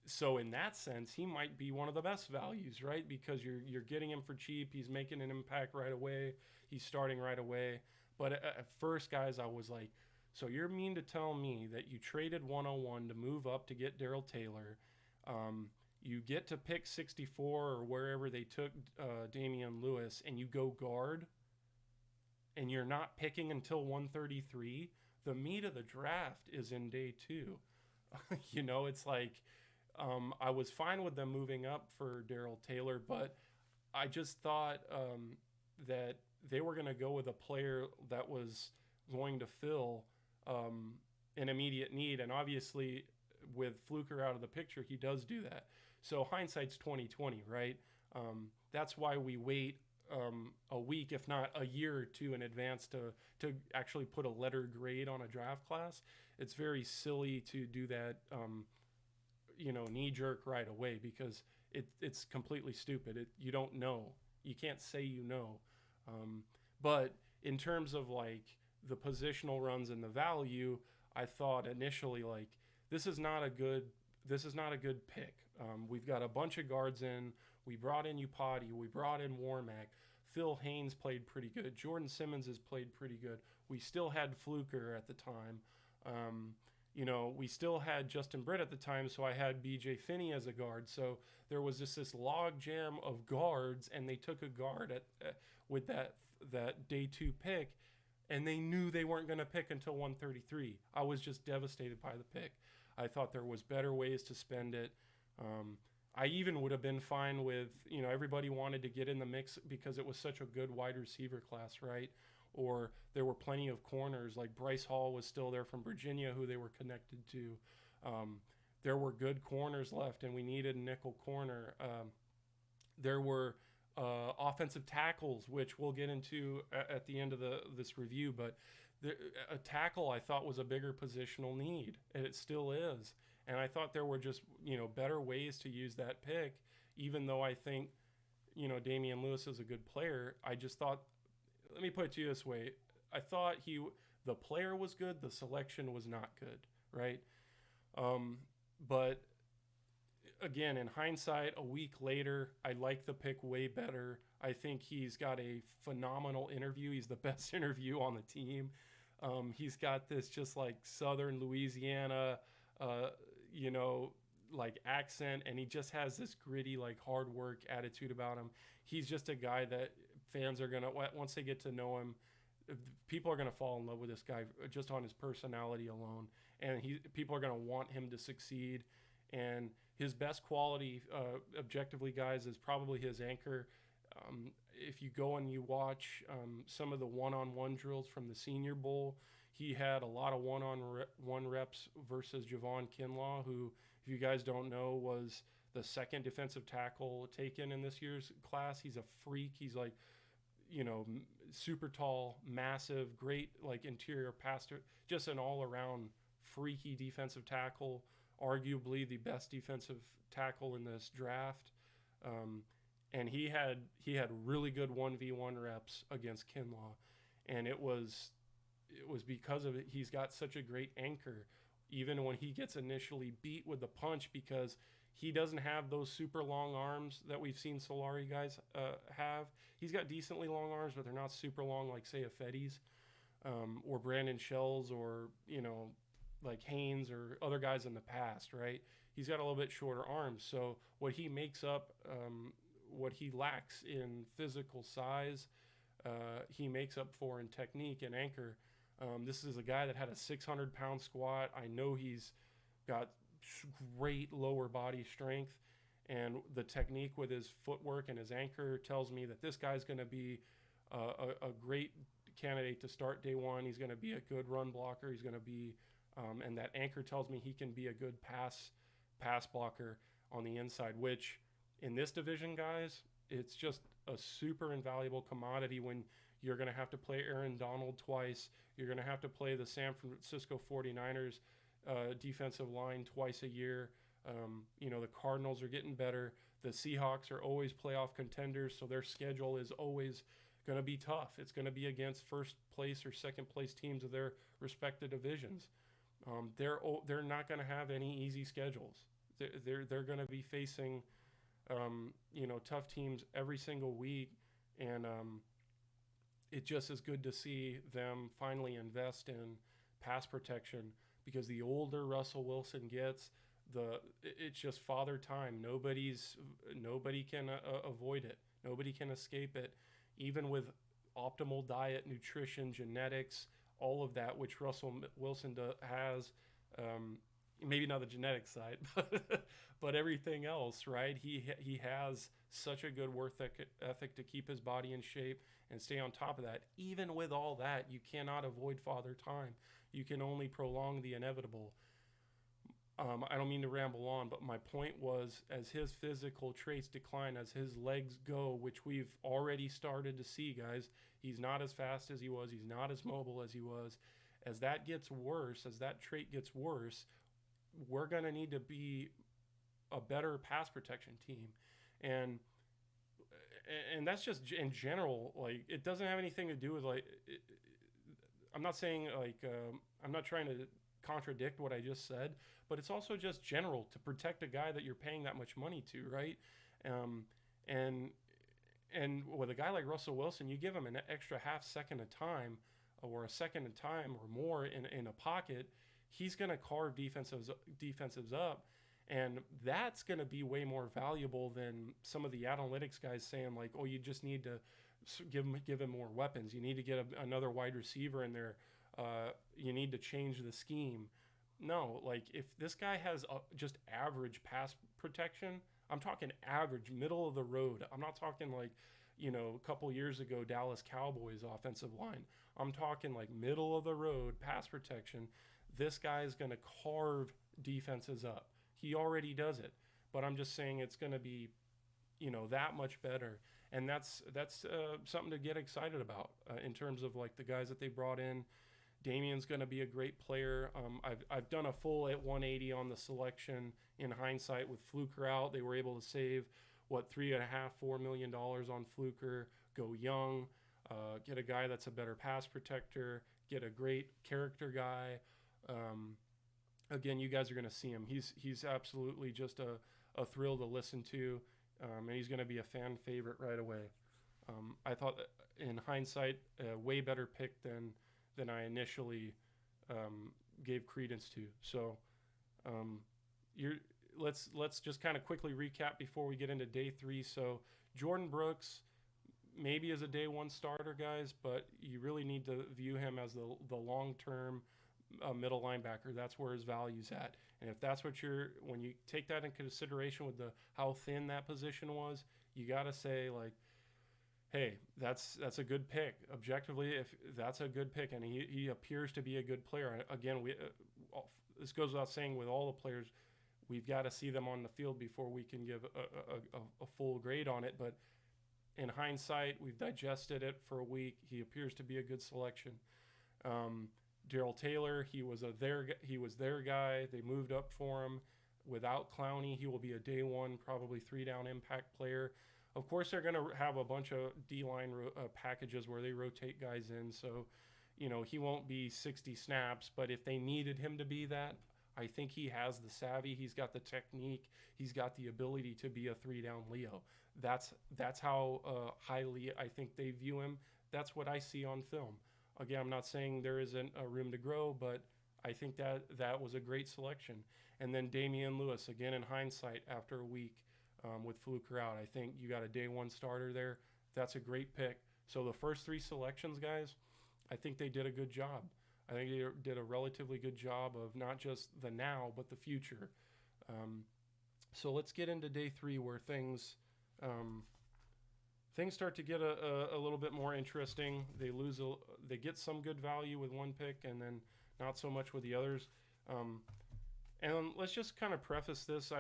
so in that sense, he might be one of the best values, right? Because you're getting him for cheap. He's making an impact right away. He's starting right away. But at first, guys, I was like, so you're mean to tell me that you traded 101 to move up to get Daryl Taylor. Um, you get to pick 64 or wherever they took Damian Lewis, and you go guard, and you're not picking until 133. The meat of the draft is in day two. It's like I was fine with them moving up for Daryl Taylor, but I just thought that they were going to go with a player that was going to fill an immediate need, and obviously, with Fluker out of the picture, he does do that. So hindsight's 2020, right? That's why we wait a week, if not a year or two in advance to actually put a letter grade on a draft class. It's very silly to do that, knee jerk right away because it's completely stupid. You don't know. You can't say you know. But in terms of like the positional runs and the value, I thought initially like this is not a good pick. We've got a bunch of guards in. We brought in Upati. We brought in Warmack. Phil Haynes played pretty good. Jordan Simmons has played pretty good. We still had Fluker at the time. We still had Justin Britt at the time, so I had BJ Finney as a guard. So there was just this log jam of guards, and they took a guard with that day two pick, and they knew they weren't going to pick until 133. I was just devastated by the pick. I thought there was better ways to spend it. I even would have been fine with, everybody wanted to get in the mix because it was such a good wide receiver class, right? Or there were plenty of corners, like Bryce Hall was still there from Virginia, who they were connected to. There were good corners left, and we needed a nickel corner. There were offensive tackles, which we'll get into at the end of this review, but a tackle I thought was a bigger positional need, and it still is. And I thought there were just, better ways to use that pick, even though I think, Damian Lewis is a good player. I just thought, let me put it to you this way. I thought the player was good, the selection was not good, right? But again, in hindsight, a week later, I like the pick way better. I think he's got a phenomenal interview. He's the best interview on the team. He's got this just like Southern Louisiana, like accent, and he just has this gritty, like hard work attitude about him. He's just a guy that fans are going to, once they get to know him, people are going to fall in love with this guy just on his personality alone. And people are going to want him to succeed. And his best quality, objectively, guys, is probably his anchor. If you go and you watch some of the one-on-one drills from the Senior Bowl, he had a lot of one-on-one reps versus Javon Kinlaw, who, if you guys don't know, was the second defensive tackle taken in this year's class. He's a freak. He's like, super tall, massive, great like interior passer, just an all-around freaky defensive tackle, arguably the best defensive tackle in this draft. And he had really good 1v1 reps against Kinlaw, and it was because of it. He's got such a great anchor, even when he gets initially beat with the punch, because he doesn't have those super long arms that we've seen Solari guys have. He's got decently long arms, but they're not super long like, say, a Fetty's or Brandon Shells or, like Haynes or other guys in the past, right? He's got a little bit shorter arms. So what he makes up, what he lacks in physical size, he makes up for in technique and anchor. This is a guy that had a 600-pound squat. I know he's got great lower body strength, and the technique with his footwork and his anchor tells me that this guy's going to be a great candidate to start day one. He's going to be a good run blocker. He's going to be, and that anchor tells me he can be a good pass blocker on the inside, which in this division, guys, it's just a super invaluable commodity when you're going to have to play Aaron Donald twice. You're going to have to play the San Francisco 49ers defensive line twice a year. The Cardinals are getting better. The Seahawks are always playoff contenders, so their schedule is always going to be tough. It's going to be against first place or second place teams of their respective divisions. They're not going to have any easy schedules. They're going to be facing tough teams every single week, and it just is good to see them finally invest in pass protection, because the older Russell Wilson gets, it's just father time. Nobody can avoid it. Nobody can escape it, even with optimal diet, nutrition, genetics, all of that, which Russell Wilson has. Maybe not the genetic side, but everything else, right? He has such a good work ethic to keep his body in shape and stay on top of that. Even with all that, you cannot avoid father time. You can only prolong the inevitable. I don't mean to ramble on, but my point was, as his physical traits decline, as his legs go, which we've already started to see, guys, he's not as fast as he was. He's not as mobile as he was. As that gets worse, as that trait gets worse, we're going to need to be a better pass protection team. And that's just in general. Like, it doesn't have anything to do with, like, I'm not saying, like, I'm not trying to contradict what I just said, but it's also just general to protect a guy that you're paying that much money to, right? And with a guy like Russell Wilson, you give him an extra half second of time, or a second of time or more in a pocket, he's going to carve defensives up. And that's going to be way more valuable than some of the analytics guys saying, like, oh, you just need to give him more weapons. You need to get another wide receiver in there. You need to change the scheme. No, like, if this guy has just average pass protection, I'm talking average, middle of the road. I'm not talking like, a couple years ago, Dallas Cowboys offensive line. I'm talking like middle of the road pass protection. This guy is going to carve defenses up. He already does it, but I'm just saying it's going to be, that much better. And that's something to get excited about in terms of, like, the guys that they brought in. Damien's going to be a great player. I've done a full at 180 on the selection in hindsight. With Fluker out, they were able to save $3.5-4 million on Fluker. Go young, get a guy that's a better pass protector, get a great character guy. Again, you guys are going to see him. He's absolutely just a thrill to listen to, and he's going to be a fan favorite right away. I thought, in hindsight, a way better pick than I initially gave credence to. So let's just kind of quickly recap before we get into day 3. So Jordan Brooks maybe as a day 1 starter, guys, but you really need to view him as the long-term middle linebacker. That's where his value's at. And if that's what when you take that in consideration with how thin that position was, you got to say, like, hey, that's a good pick. Objectively, if that's a good pick, and he appears to be a good player. Again, this goes without saying with all the players, we've got to see them on the field before we can give a full grade on it. But in hindsight, we've digested it for a week. He appears to be a good selection. Darrell Taylor, he was their guy. They moved up for him. Without Clowney, he will be a day 1, probably 3-down impact player. Of course, they're going to have a bunch of D-line packages where they rotate guys in. So, he won't be 60 snaps. But if they needed him to be that, I think he has the savvy. He's got the technique. He's got the ability to be a 3-down Leo. That's how highly I think they view him. That's what I see on film. Again, I'm not saying there isn't a room to grow, but I think that was a great selection. And then Damian Lewis, again, in hindsight, after a week, with Fluker out, I think you got a day 1 starter there. That's a great pick. So the first 3 selections, guys, I think they did a good job. I think they did a relatively good job of not just the now, but the future. So let's get into day 3, where things start to get a little bit more interesting. They get some good value with one pick, and then not so much with the others. And let's just kind of preface this.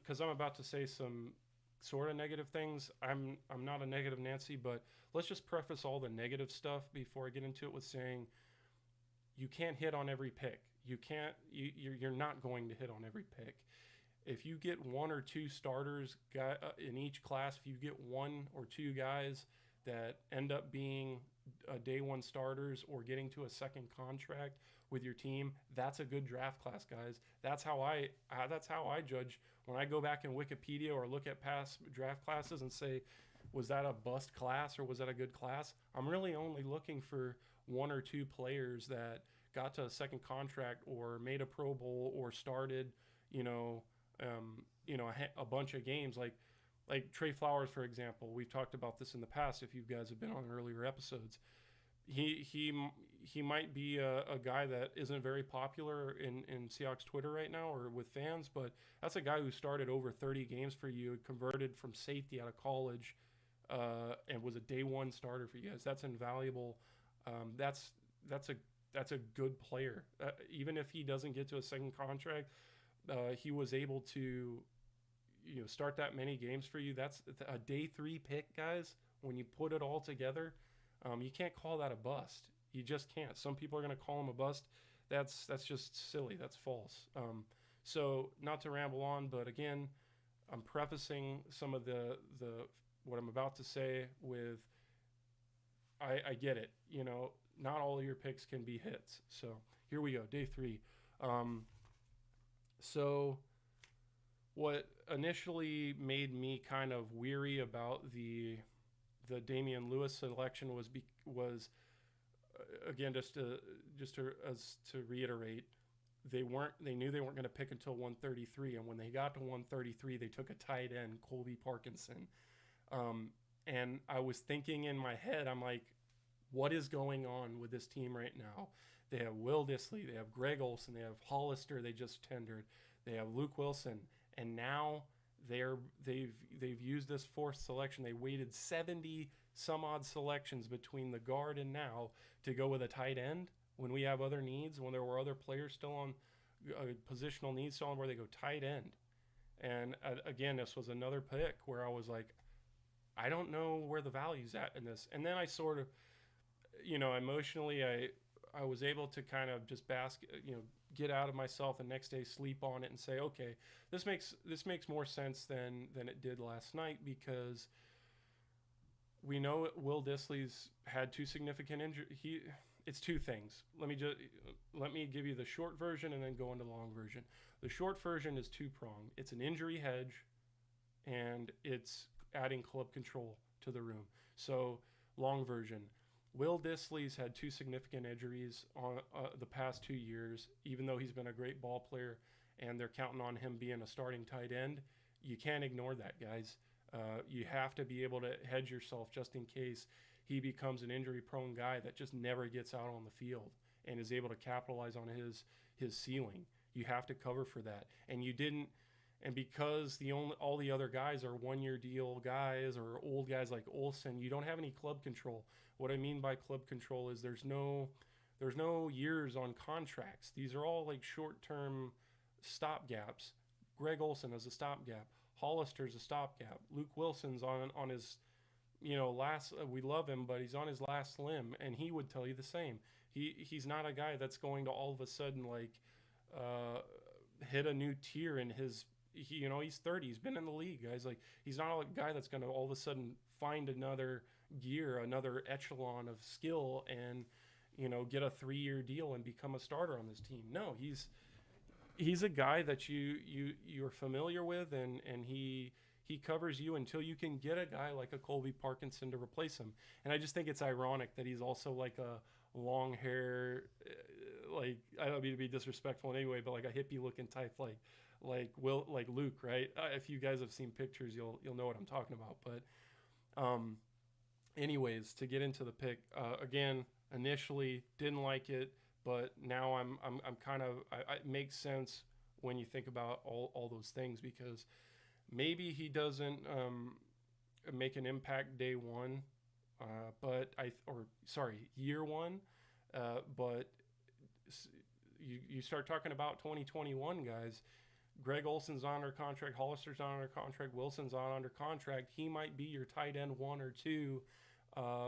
Because I'm about to say some sort of negative things. I'm not a negative Nancy, but let's just preface all the negative stuff before I get into it with saying you can't hit on every pick. You're not going to hit on every pick. if you get one or two starters in each class, if you get one or two guys that end up being day one starters or getting to a second contract with your team, that's a good draft class, guys. That's how I judge when I go back in Wikipedia or look at past draft classes and say, was that a bust class or was that a good class? I'm really only looking for one or two players that got to a second contract or made a Pro Bowl or started, you know, a bunch of games like Trey Flowers, for example. We've talked about this in the past. If you guys have been on earlier episodes, he might be a guy that isn't very popular in Seahawks Twitter right now or with fans, but that's a guy who started over 30 games for you, converted from safety out of college, and was a day one starter for you guys. That's invaluable. That's a good player. Even if he doesn't get to a second contract, he was able to start that many games for you. That's a day 3 pick, guys. When you put it all together, you can't call that a bust. You just can't. Some people are going to call him a bust. That's just silly. That's false. So not to ramble on, but again, I'm prefacing some of the what I'm about to say with I get it. Not all of your picks can be hits. So here we go, day 3. So what initially made me kind of weary about the Damian Lewis selection was again to reiterate, they knew they weren't going to pick until 133, and when they got to 133, they took a tight end, Colby Parkinson. And I was thinking in my head, I'm like, what is going on with this team right now? They have Will Dissly, they have Greg Olsen, they have Hollister, they just tendered, they have Luke Wilson, and now they've used this 4th selection. They waited 70 some odd selections between the guard and now to go with a tight end when we have other needs, when there were other players still on positional needs still on where they go tight end. And again, this was another pick where I was like, I don't know where the value's at in this. And then I sort of, emotionally, I was able to kind of just get out of myself the next day, sleep on it, and say, okay, this makes more sense than it did last night, because we know Will Dissly's had 2 significant injuries. It's 2 things. Let me give you the short version and then go into the long version. The short version is 2-pronged. It's an injury hedge, and it's adding club control to the room. So, long version. Will Dissly's had 2 significant injuries on the past 2 years, even though he's been a great ball player and they're counting on him being a starting tight end. You can't ignore that, guys. You have to be able to hedge yourself just in case he becomes an injury-prone guy that just never gets out on the field and is able to capitalize on his ceiling. You have to cover for that. And you didn't. And because all the other guys are 1-year deal guys or old guys like Olsen, you don't have any club control. What I mean by club control is there's no years on contracts. These are all like short-term stopgaps. Greg Olsen is a stopgap. Hollister's a stopgap. Luke Wilson's on his last. We love him, but he's on his last limb, and he would tell you the same. He's not a guy that's going to all of a sudden hit a new tier in his. He's 30. He's been in the league, guys. Like, he's not a guy that's going to all of a sudden find another gear, another echelon of skill, and get a 3-year deal and become a starter on this team. No, he's a guy that you're familiar with, and he covers you until you can get a guy like a Colby Parkinson to replace him. And I just think it's ironic that he's also like a long hair, like, I don't mean to be disrespectful in any way, but like a hippie looking type, like Luke, right? If you guys have seen pictures, you'll know what I'm talking about. But anyways, to get into the pick, again, initially didn't like it, but now I'm kind of, it makes sense when you think about all those things, because maybe he doesn't make an impact day 1, year 1, but you start talking about 2021 guys. Greg Olsen's on under contract, Hollister's on under contract, Wilson's on under contract. He might be your tight end 1 or 2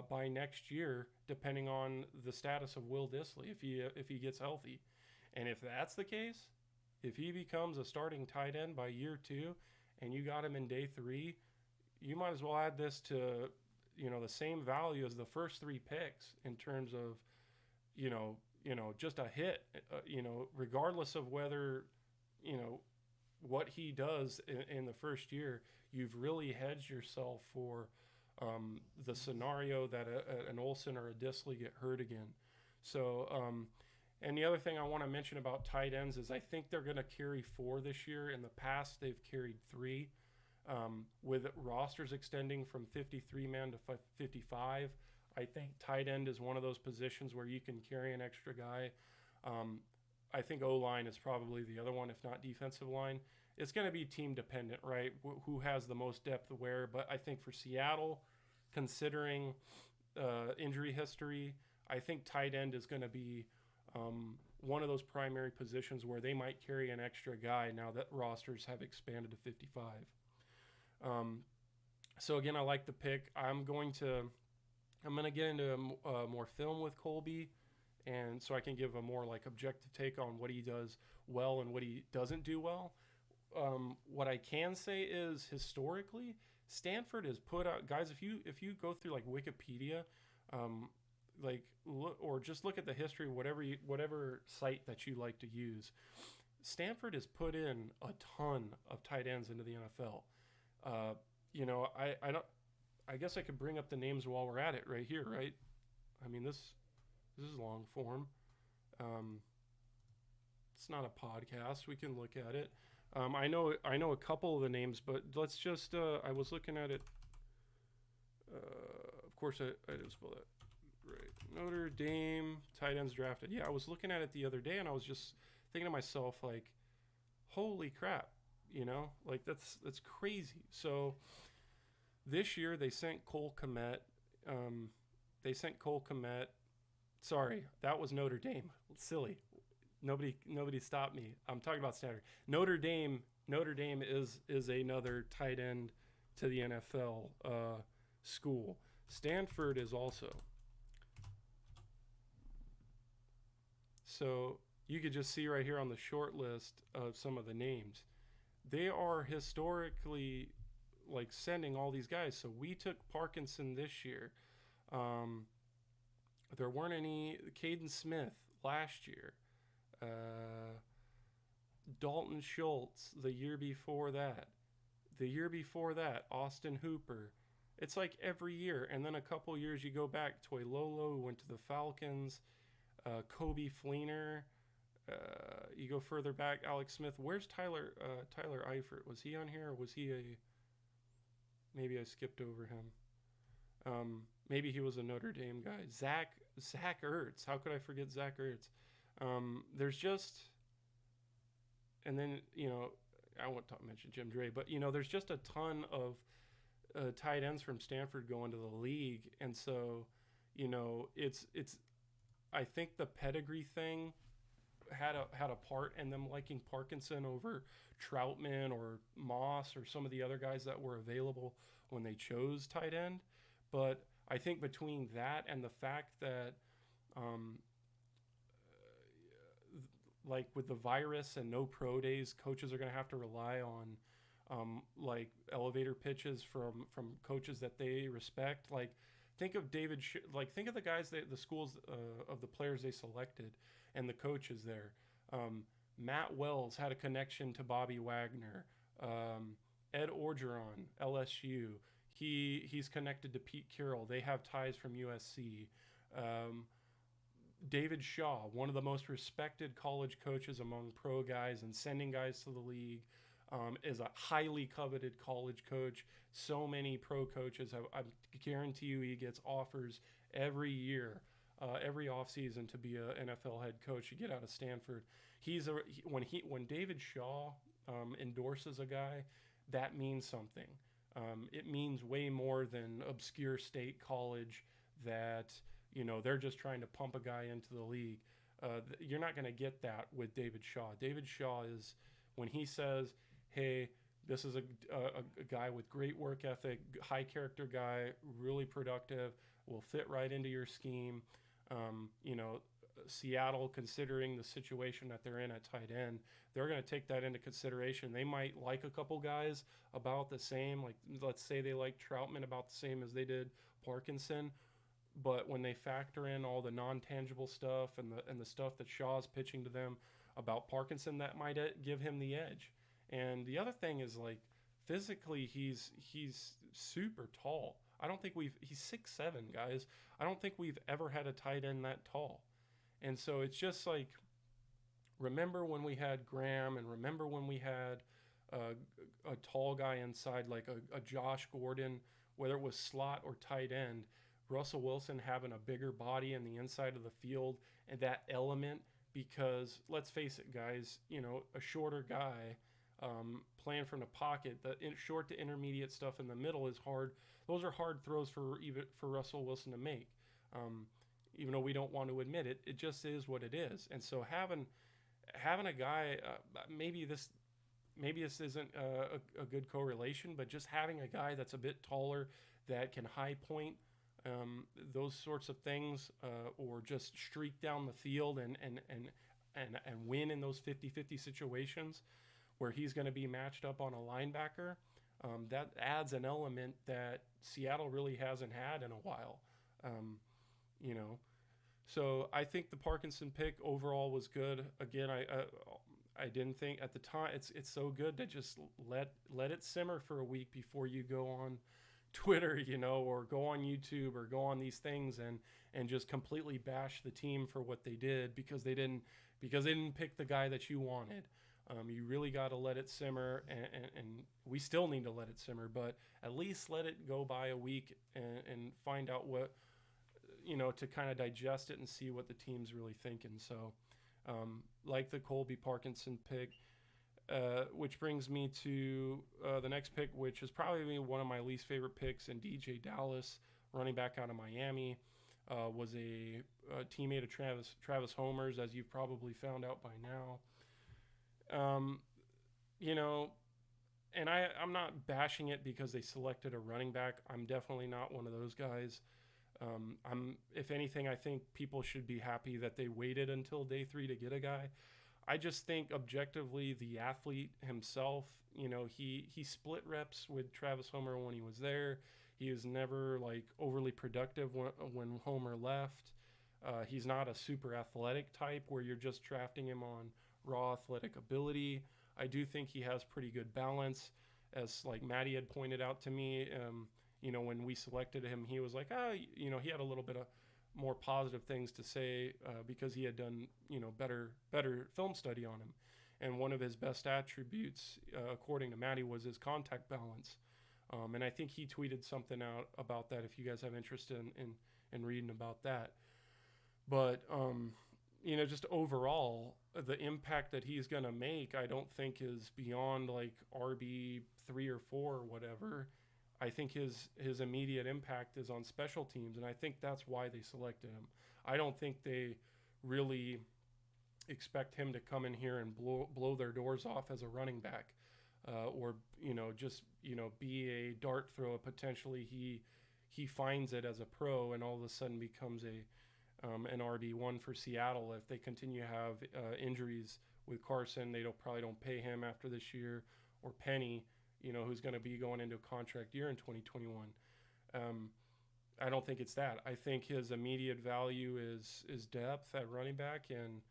by next year, depending on the status of Will Dissly if he gets healthy. And if that's the case, if he becomes a starting tight end by year 2 and you got him in day 3, you might as well add this to, the same value as the first 3 picks in terms of, just a hit, regardless of whether, you know, what he does in the first year. You've really hedged yourself for the scenario that an Olsen or a Disley get hurt again. So, and the other thing I want to mention about tight ends is I think they're going to carry 4 this year. In the past, they've carried 3. With rosters extending from 53 man to 55, I think tight end is one of those positions where you can carry an extra guy. I think O-line is probably the other one, if not defensive line. It's going to be team dependent, right? Who has the most depth where? But I think for Seattle, considering injury history, I think tight end is going to be one of those primary positions where they might carry an extra guy now that rosters have expanded to 55. So again, I like the pick. I'm going to get into more film with Colby, and so I can give a more like objective take on what he does well and what he doesn't do well. What I can say is historically, Stanford has put out guys. If you go through like Wikipedia, or just look at the history, whatever site that you like to use, Stanford has put in a ton of tight ends into the NFL. I guess I could bring up the names while we're at it right here, right? I mean, this is long form. It's not a podcast. We can look at it. I know a couple of the names, but let's just. I was looking at it. Of course, I didn't spell that right. Notre Dame tight ends drafted. Yeah, I was looking at it the other day, and I was just thinking to myself, like, holy crap, like that's crazy. So this year they sent Cole Kmet. Sorry, that was Notre Dame. Silly. Nobody stopped me. I'm talking about Stanford. Notre Dame is another tight end to the NFL school. Stanford is also. So you could just see right here on the short list of some of the names. They are historically like sending all these guys. So we took Parkinson this year. There weren't any. Caden Smith last year. Dalton Schultz the year before that. The year before that, Austin Hooper. It's like every year. And then a couple years you go back, Toy Lolo went to the Falcons. Kobe Fleener. You go further back, Alex Smith. Where's Tyler Eifert? Was he on here, or was he maybe I skipped over him. Maybe he was a Notre Dame guy. Zach Ertz. How could I forget Zach Ertz? There's just, and then, I won't mention Jim Dre, but, there's just a ton of tight ends from Stanford going to the league. And so, it's I think the pedigree thing had a part in them liking Parkinson over Troutman or Moss or some of the other guys that were available when they chose tight end. But I think between that and the fact that, like with the virus and no pro days, coaches are going to have to rely on like elevator pitches from coaches that they respect. Like, think of think of the guys the schools of the players they selected and the coaches there. Matt Wells had a connection to Bobby Wagner. Ed Orgeron, LSU. He's connected to Pete Carroll. They have ties from USC. David Shaw, one of the most respected college coaches among pro guys and sending guys to the league, is a highly coveted college coach. So many pro coaches I guarantee you he gets offers every year, every offseason to be an NFL head coach. You get out of Stanford. When David Shaw endorses a guy, that means something. It means way more than obscure state college that, they're just trying to pump a guy into the league. You're not going to get that with David Shaw. David Shaw is, when he says, hey, this is a guy with great work ethic, high character guy, really productive, will fit right into your scheme. Seattle, considering the situation that they're in at tight end, they're going to take that into consideration. They might like a couple guys about the same. Like, let's say they like Troutman about the same as they did Parkinson. But when they factor in all the non-tangible stuff and the stuff that Shaw's pitching to them about Parkinson, that might give him the edge. And the other thing is, like, physically he's super tall. I don't think he's 6'7", guys. I don't think we've ever had a tight end that tall. And so it's just like, remember when we had Graham, and remember when we had a tall guy inside, like a Josh Gordon, whether it was slot or tight end, Russell Wilson having a bigger body in the inside of the field, and that element, because let's face it, guys, a shorter guy playing from the pocket, the short to intermediate stuff in the middle is hard. Those are hard throws for Russell Wilson to make. Even though we don't want to admit it, it just is what it is. And so having a guy, maybe this isn't a good correlation, but just having a guy that's a bit taller that can high point those sorts of things, or just streak down the field and win in those 50-50 situations where he's going to be matched up on a linebacker, that adds an element that Seattle really hasn't had in a while. So I think the Parkinson pick overall was good. Again, I didn't think at the time it's so good to just let it simmer for a week before you go on Twitter, or go on YouTube or go on these things and just completely bash the team for what they did because they didn't pick the guy that you wanted. You really got to let it simmer, and we still need to let it simmer, but at least let it go by a week and find out what, to kind of digest it and see what the team's really thinking. So, like the Colby Parkinson pick, which brings me to the next pick, which is probably one of my least favorite picks, and DJ Dallas, running back out of Miami, was a teammate of Travis Homer's, as you've probably found out by now. And I'm not bashing it because they selected a running back. I'm definitely not one of those guys. If anything, I think people should be happy that they waited until day 3 to get a guy. I just think objectively the athlete himself, he split reps with Travis Homer when he was there. He was never like overly productive when Homer left. He's not a super athletic type where you're just drafting him on raw athletic ability. I do think he has pretty good balance, as like Maddie had pointed out to me. When we selected him, he was like, he had a little bit of more positive things to say because he had done, better film study on him. And one of his best attributes, according to Maddie, was his contact balance. And I think he tweeted something out about that if you guys have interest in reading about that. But, just overall, the impact that he's going to make, I don't think is beyond like RB 3 or 4 or whatever. I think his immediate impact is on special teams, and I think that's why they selected him. I don't think they really expect him to come in here and blow their doors off as a running back, or be a dart thrower. Potentially he finds it as a pro and all of a sudden becomes an RB1 for Seattle. If they continue to have injuries with Carson, they probably don't pay him after this year, or Penny, who's going to be going into a contract year in 2021. I don't think it's that. I think his immediate value is depth at running back, and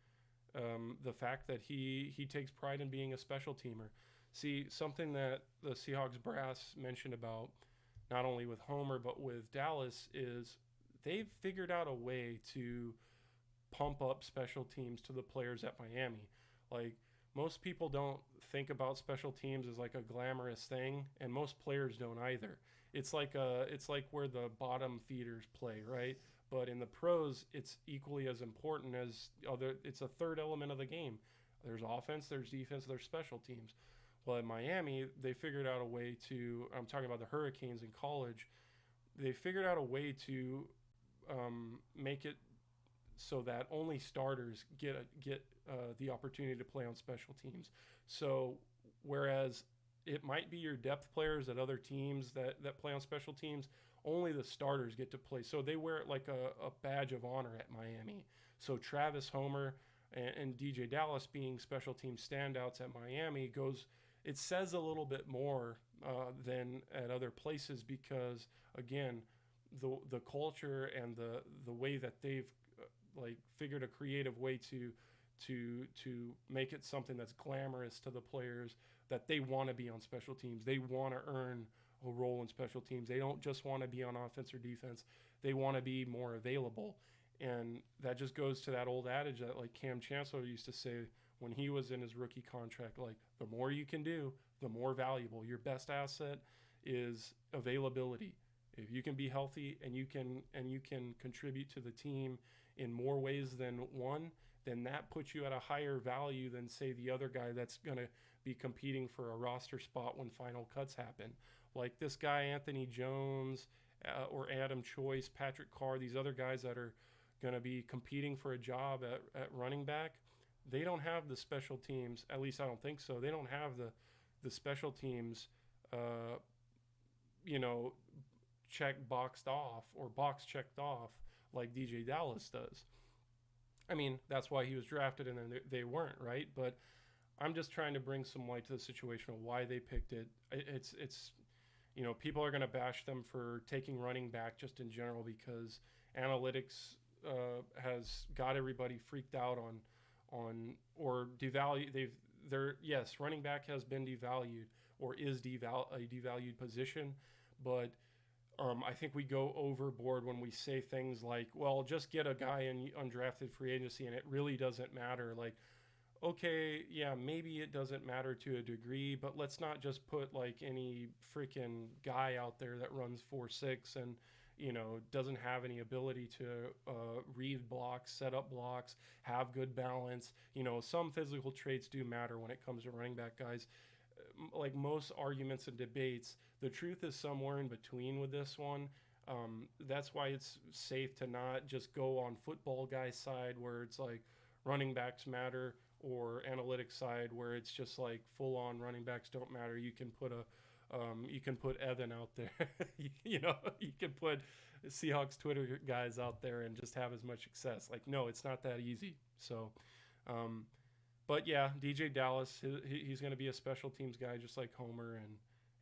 the fact that he takes pride in being a special teamer. See, something that the Seahawks brass mentioned about not only with Homer but with Dallas is they've figured out a way to pump up special teams to the players at Miami. Like, most people don't think about special teams as like a glamorous thing, and most players don't either. It's like where the bottom feeders play, right? But in the pros, it's equally as important as other. It's a third element of the game. There's offense, there's defense, there's special teams. Well, in Miami, they figured out a way to. I'm talking about the Hurricanes in college. They figured out a way to make it so that only starters get the opportunity to play on special teams. So whereas it might be your depth players at other teams that play on special teams. Only the starters get to play. So they wear it like a badge of honor at Miami. So Travis Homer and DJ Dallas being special team standouts at Miami it says a little bit more than at other places because, again, the culture and the way that they've like figured a creative way to make it something that's glamorous to the players, that they want to be on special teams. They want to earn a role in special teams. They don't just want to be on offense or defense. They want to be more available. And that just goes to that old adage that like Cam Chancellor used to say when he was in his rookie contract, like the more you can do, the more valuable. Your best asset is availability. If you can be healthy and you can contribute to the team in more ways than one, then that puts you at a higher value than say the other guy that's going to be competing for a roster spot when final cuts happen. Like this guy Anthony Jones or Adam Choice, Patrick Carr, these other guys that are going to be competing for a job at running back, they don't have the special teams. At least I don't think so. They don't have the special teams, boxed off or box checked off like DJ Dallas does. I mean, that's why he was drafted and then they weren't, right? But I'm just trying to bring some light to the situation of why they picked it. It's people are going to bash them for taking running back just in general because analytics has got everybody freaked out on or devalue. Running back has been devalued or is a devalued position, but I think we go overboard when we say things like, well, just get a guy in undrafted free agency and it really doesn't matter. Like, okay, yeah, maybe it doesn't matter to a degree, but let's not just put like any freaking guy out there that runs 4.6 and, doesn't have any ability to read blocks, set up blocks, have good balance. Some physical traits do matter when it comes to running back guys. Like most arguments and debates, the truth is somewhere in between with this one. That's why it's safe to not just go on football guy side where it's like running backs matter, or analytics side where it's just like full on running backs don't matter. You can put Evan out there. you can put Seahawks Twitter guys out there and just have as much success. Like, no, it's not that easy. So, but yeah, DJ Dallas, he's going to be a special teams guy just like Homer,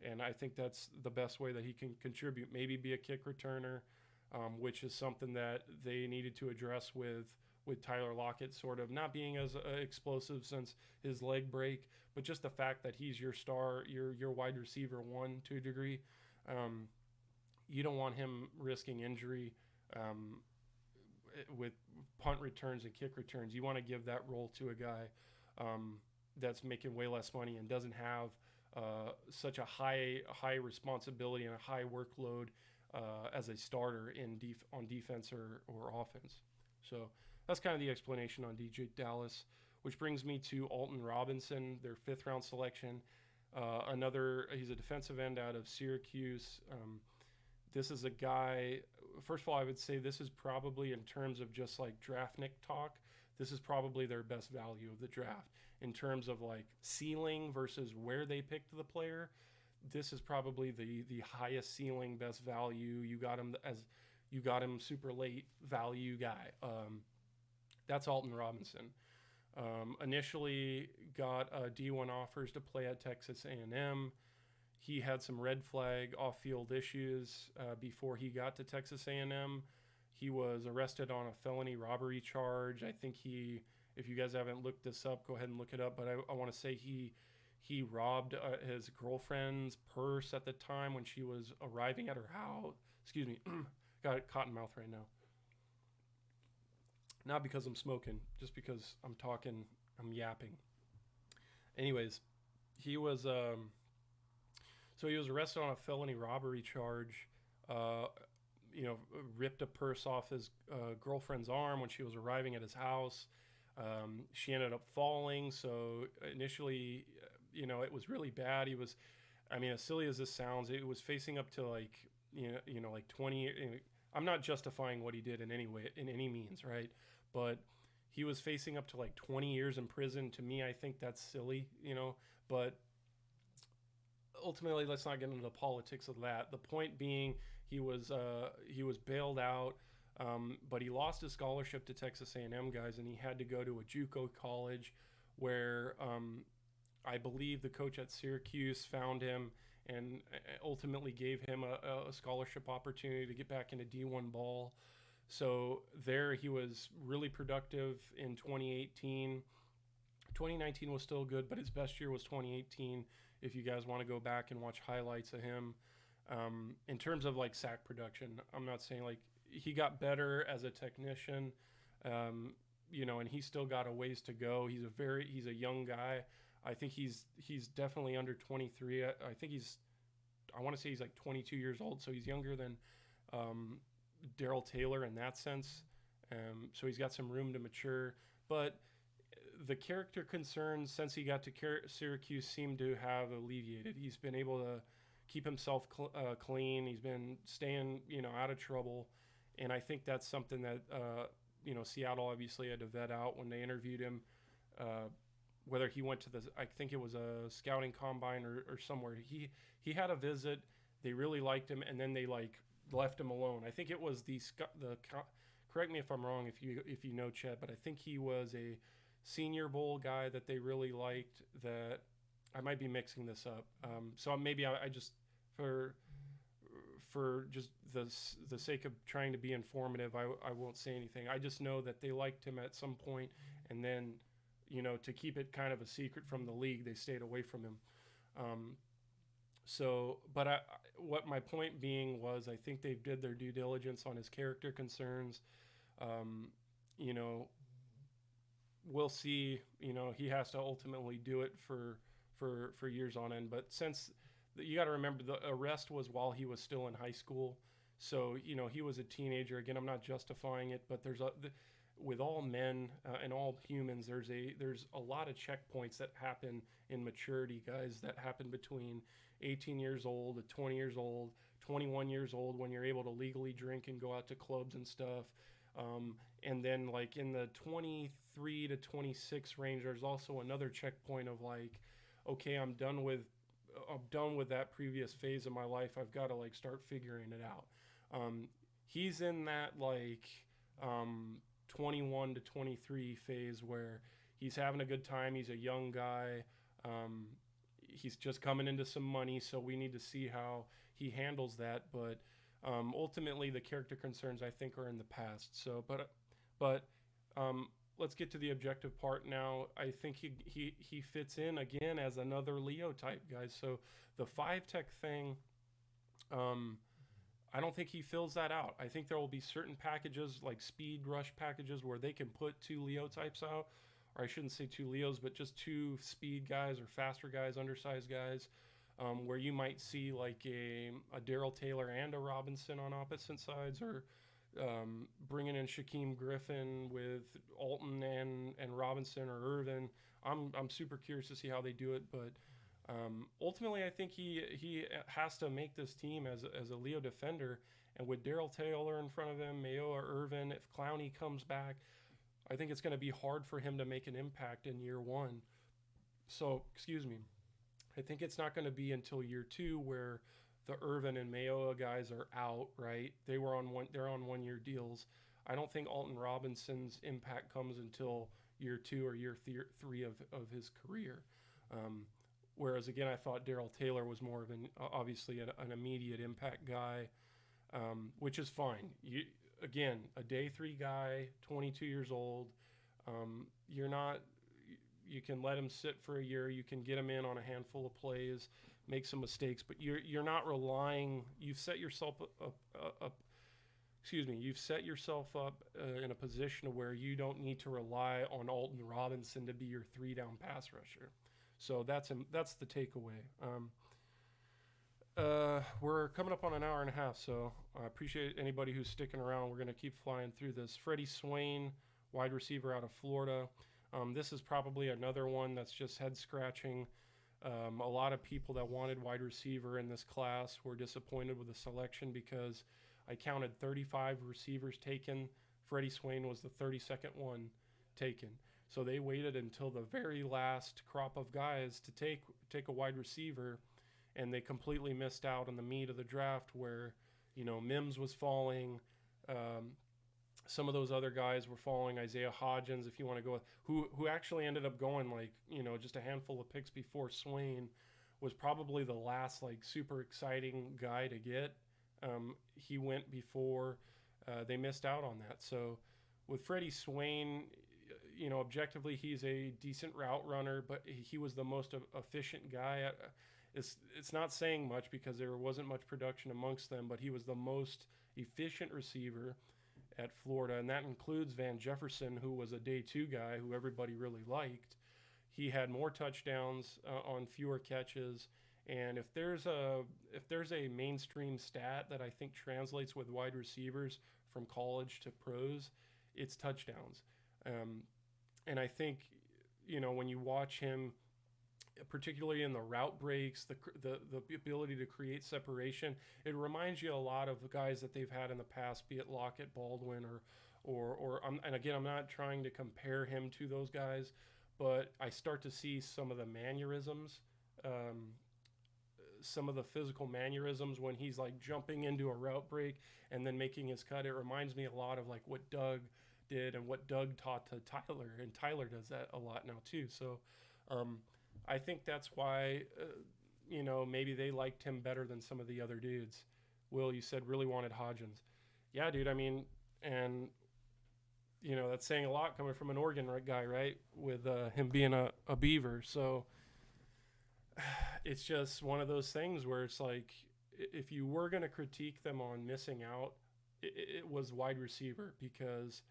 and I think that's the best way that he can contribute. Maybe be a kick returner, which is something that they needed to address with Tyler Lockett sort of not being as explosive since his leg break, but just the fact that he's your star, your wide receiver one to a degree. You don't want him risking injury with punt returns and kick returns. You want to give that role to a guy that's making way less money and doesn't have such a high responsibility and a high workload as a starter on defense or offense. So that's kind of the explanation on DJ Dallas, which brings me to Alton Robinson, their 5th round selection. He's a defensive end out of Syracuse. This is a guy, first of all, I would say this is probably, in terms of just like draftnik talk, this is probably their best value of the draft. In terms of like ceiling versus where they picked the player, this is probably the highest ceiling, best value. You got him super late value guy. That's Alton Robinson. Initially got D1 offers to play at Texas A&M. He had some red flag off-field issues before he got to Texas A&M. He was arrested on a felony robbery charge. I think if you guys haven't looked this up, go ahead and look it up. But I want to say he robbed his girlfriend's purse at the time when she was arriving at her house. Excuse me, got a cotton mouth right now. Not because I'm smoking, just because I'm talking, I'm yapping. Anyways, he was arrested on a felony robbery charge. Ripped a purse off his girlfriend's arm when she was arriving at his house. She ended up falling. So initially, it was really bad. He was, as silly as this sounds, it was facing up to like 20. I'm not justifying what he did in any way, in any means, right? But he was facing up to like 20 years in prison. To me, I think that's silly, but ultimately, let's not get into the politics of that. The point being, he was bailed out, but he lost his scholarship to Texas A&M guys, and he had to go to a JUCO college, where I believe the coach at Syracuse found him and ultimately gave him a scholarship opportunity to get back into D1 ball. So there he was really productive in 2018. 2019 was still good, but his best year was 2018. If you guys want to go back and watch highlights of him, in terms of like sack production, I'm not saying like he got better as a technician, and he's still got a ways to go. He's a young guy. I think he's definitely under 23. I think I want to say he's like 22 years old, so he's younger than um, Daryl Taylor in that sense. So he's got some room to mature, but the character concerns since he got to Syracuse seem to have alleviated. He's been able to keep himself clean. He's been staying, out of trouble, and I think that's something that Seattle obviously had to vet out when they interviewed him. Whether he went to I think it was a scouting combine or somewhere. He had a visit. They really liked him, and then they like left him alone. I think it was correct me if I'm wrong if you know Chet, but I think he was a Senior Bowl guy that they really liked. That I might be mixing this up. So maybe I just for just the sake of trying to be informative, I won't say anything. I just know that they liked him at some point, and then to keep it kind of a secret from the league, they stayed away from him. But what my point being was, I think they did their due diligence on his character concerns. Um, you know, we'll see. He has to ultimately do it for years on end. But since you got to remember, the arrest was while he was still in high school, so he was a teenager. Again, I'm not justifying it, but with all men and all humans, there's a lot of checkpoints that happen in maturity, guys. That happen between 18 years old to 20 years old, 21 years old, when you're able to legally drink and go out to clubs and stuff. And then like in the 23 to 26 range, there's also another checkpoint of like, okay, I'm done with that previous phase of my life. I've got to like start figuring it out. He's in that like um, 21 to 23 phase where he's having a good time. He's a young guy. He's just coming into some money, so we need to see how he handles that. But ultimately, the character concerns I think are in the past. So, but let's get to the objective part now. I think he fits in again as another Leo type, guys. So the 5 tech thing, I don't think he fills that out. I think there will be certain packages like speed rush packages where they can put 2 Leo types out, or I shouldn't say 2 Leos, but just 2 speed guys or faster guys, undersized guys, where you might see like a Daryl Taylor and a Robinson on opposite sides, or bringing in Shaquem Griffin with Alton and Robinson or Irvin. I'm super curious to see how they do it, but ultimately I think he has to make this team as a Leo defender, and with Daryl Taylor in front of him, Mayo or Irvin, if Clowney comes back, I think it's going to be hard for him to make an impact in year one. So, excuse me. I think it's not going to be until year 2 where the Irvin and Mayo guys are out, right? They're on 1 year deals. I don't think Alton Robinson's impact comes until year 2 or year 3 of his career. Um, Whereas again, I thought Daryl Taylor was more of obviously an immediate impact guy, which is fine. Again, a day 3 guy, 22 years old. You're not. You can let him sit for a year. You can get him in on a handful of plays, make some mistakes, but you're not relying. You've set yourself up. Excuse me. You've set yourself up in a position where you don't need to rely on Alton Robinson to be your 3-down pass rusher. So that's the takeaway. We're coming up on an hour and a half, so I appreciate anybody who's sticking around. We're going to keep flying through this. Freddie Swain, wide receiver out of Florida. This is probably another one that's just head scratching. A lot of people that wanted wide receiver in this class were disappointed with the selection because I counted 35 receivers taken. Freddie Swain was the 32nd one taken. So they waited until the very last crop of guys to take a wide receiver, and they completely missed out on the meat of the draft where, Mims was falling. Some of those other guys were falling. Isaiah Hodgins, if you want to go, who actually ended up going like, just a handful of picks before Swain, was probably the last like super exciting guy to get. He went before they missed out on that. So with Freddie Swain, objectively he's a decent route runner, but he was the most efficient guy. It's not saying much because there wasn't much production amongst them, but he was the most efficient receiver at Florida, and that includes Van Jefferson, who was a day two guy who everybody really liked. He had more touchdowns on fewer catches, and if there's a mainstream stat that I think translates with wide receivers from college to pros, it's touchdowns. And I think when you watch him, particularly in the route breaks, the ability to create separation, it reminds you a lot of the guys that they've had in the past, be it Lockett, Baldwin, and again, I'm not trying to compare him to those guys, but I start to see some of the mannerisms, some of the physical mannerisms when he's like jumping into a route break and then making his cut. It reminds me a lot of like what Doug did and what Doug taught to Tyler, and Tyler does that a lot now too. So I think that's why, maybe they liked him better than some of the other dudes. Will, you said really wanted Hodgins. Yeah, dude, I mean, and, that's saying a lot coming from an Oregon guy, right? With him being a Beaver. So it's just one of those things where it's like, if you were going to critique them on missing out, it was wide receiver because,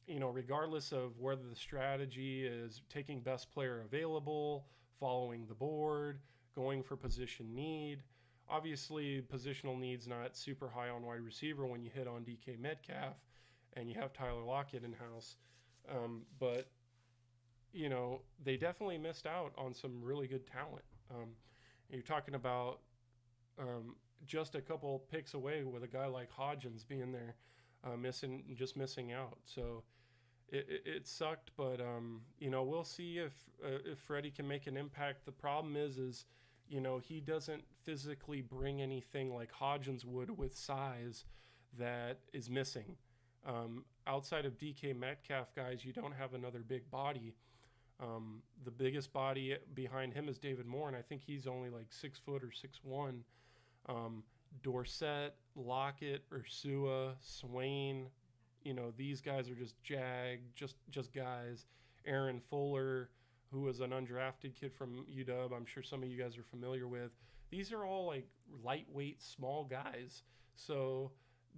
regardless of whether the strategy is taking best player available, following the board, going for position need, obviously positional need's not super high on wide receiver when you hit on DK Metcalf and you have Tyler Lockett in-house. But, they definitely missed out on some really good talent. You're talking about just a couple picks away with a guy like Hodgins being there, missing out. So it sucked, but we'll see if Freddie can make an impact. The problem is he doesn't physically bring anything like Hodgins would with size that is missing. Outside of DK Metcalf guys, you don't have another big body. The biggest body behind him is David Moore, and I think he's only like 6 foot or 6'1". Dorsett, Lockett, Ursua, Swain, these guys are just guys. Aaron Fuller, who was an undrafted kid from UW, I'm sure some of you guys are familiar with. These are all like lightweight, small guys. So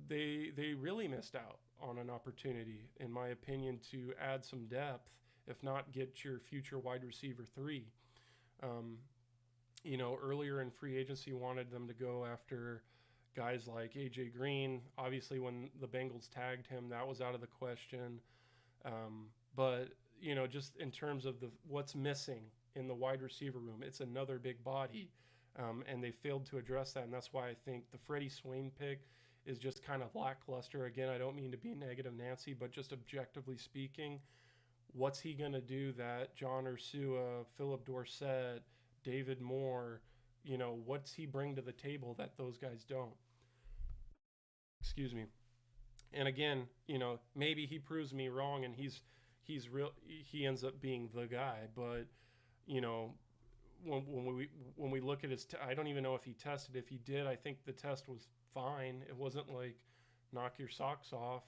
they really missed out on an opportunity, in my opinion, to add some depth, if not get your future wide receiver 3. Earlier in free agency wanted them to go after guys like AJ Green. Obviously, when the Bengals tagged him, that was out of the question. But just in terms of what's missing in the wide receiver room, it's another big body, and they failed to address that. And that's why I think the Freddie Swain pick is just kind of lackluster. Again, I don't mean to be negative Nancy, but just objectively speaking, what's he going to do that John Ursua, Philip Dorsett, David Moore, what's he bring to the table that those guys don't? Excuse me. And again, maybe he proves me wrong and he ends up being the guy. But, when we look at his, I don't even know if he tested. If he did, I think the test was fine. It wasn't like knock your socks off.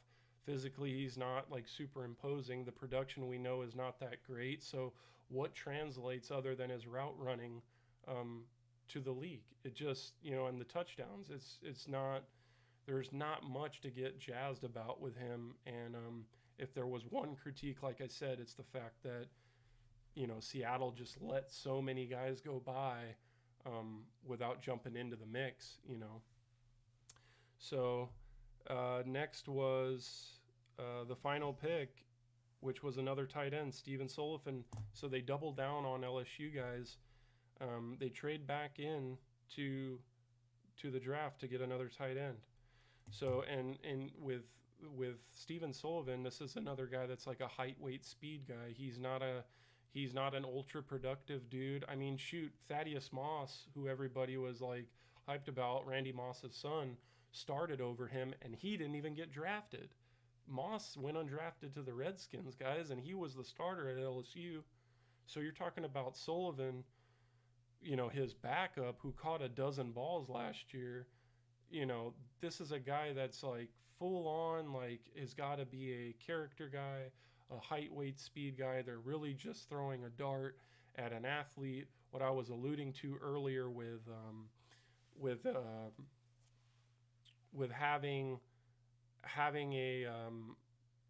Physically, he's not like super imposing. The production we know is not that great. So what translates other than his route running to the league? It just, and the touchdowns, it's not, there's not much to get jazzed about with him. And if there was one critique, like I said, it's the fact that, Seattle just let so many guys go by without jumping into the mix, So next was the final pick, which was another tight end, Steven Sullivan. So they doubled down on LSU guys. They trade back in to the draft to get another tight end. So and with Steven Sullivan, this is another guy that's like a height, weight, speed guy. He's not He's not an ultra productive dude. I mean, shoot, Thaddeus Moss, who everybody was like hyped about, Randy Moss's son, started over him, and he didn't even get drafted. Moss went undrafted to the Redskins, guys, and he was the starter at LSU. So you're talking about Sullivan, his backup who caught a dozen balls last year. This is a guy that's like full on, like, has got to be a character guy, a height, weight, speed guy. They're really just throwing a dart at an athlete. What I was alluding to earlier with with having a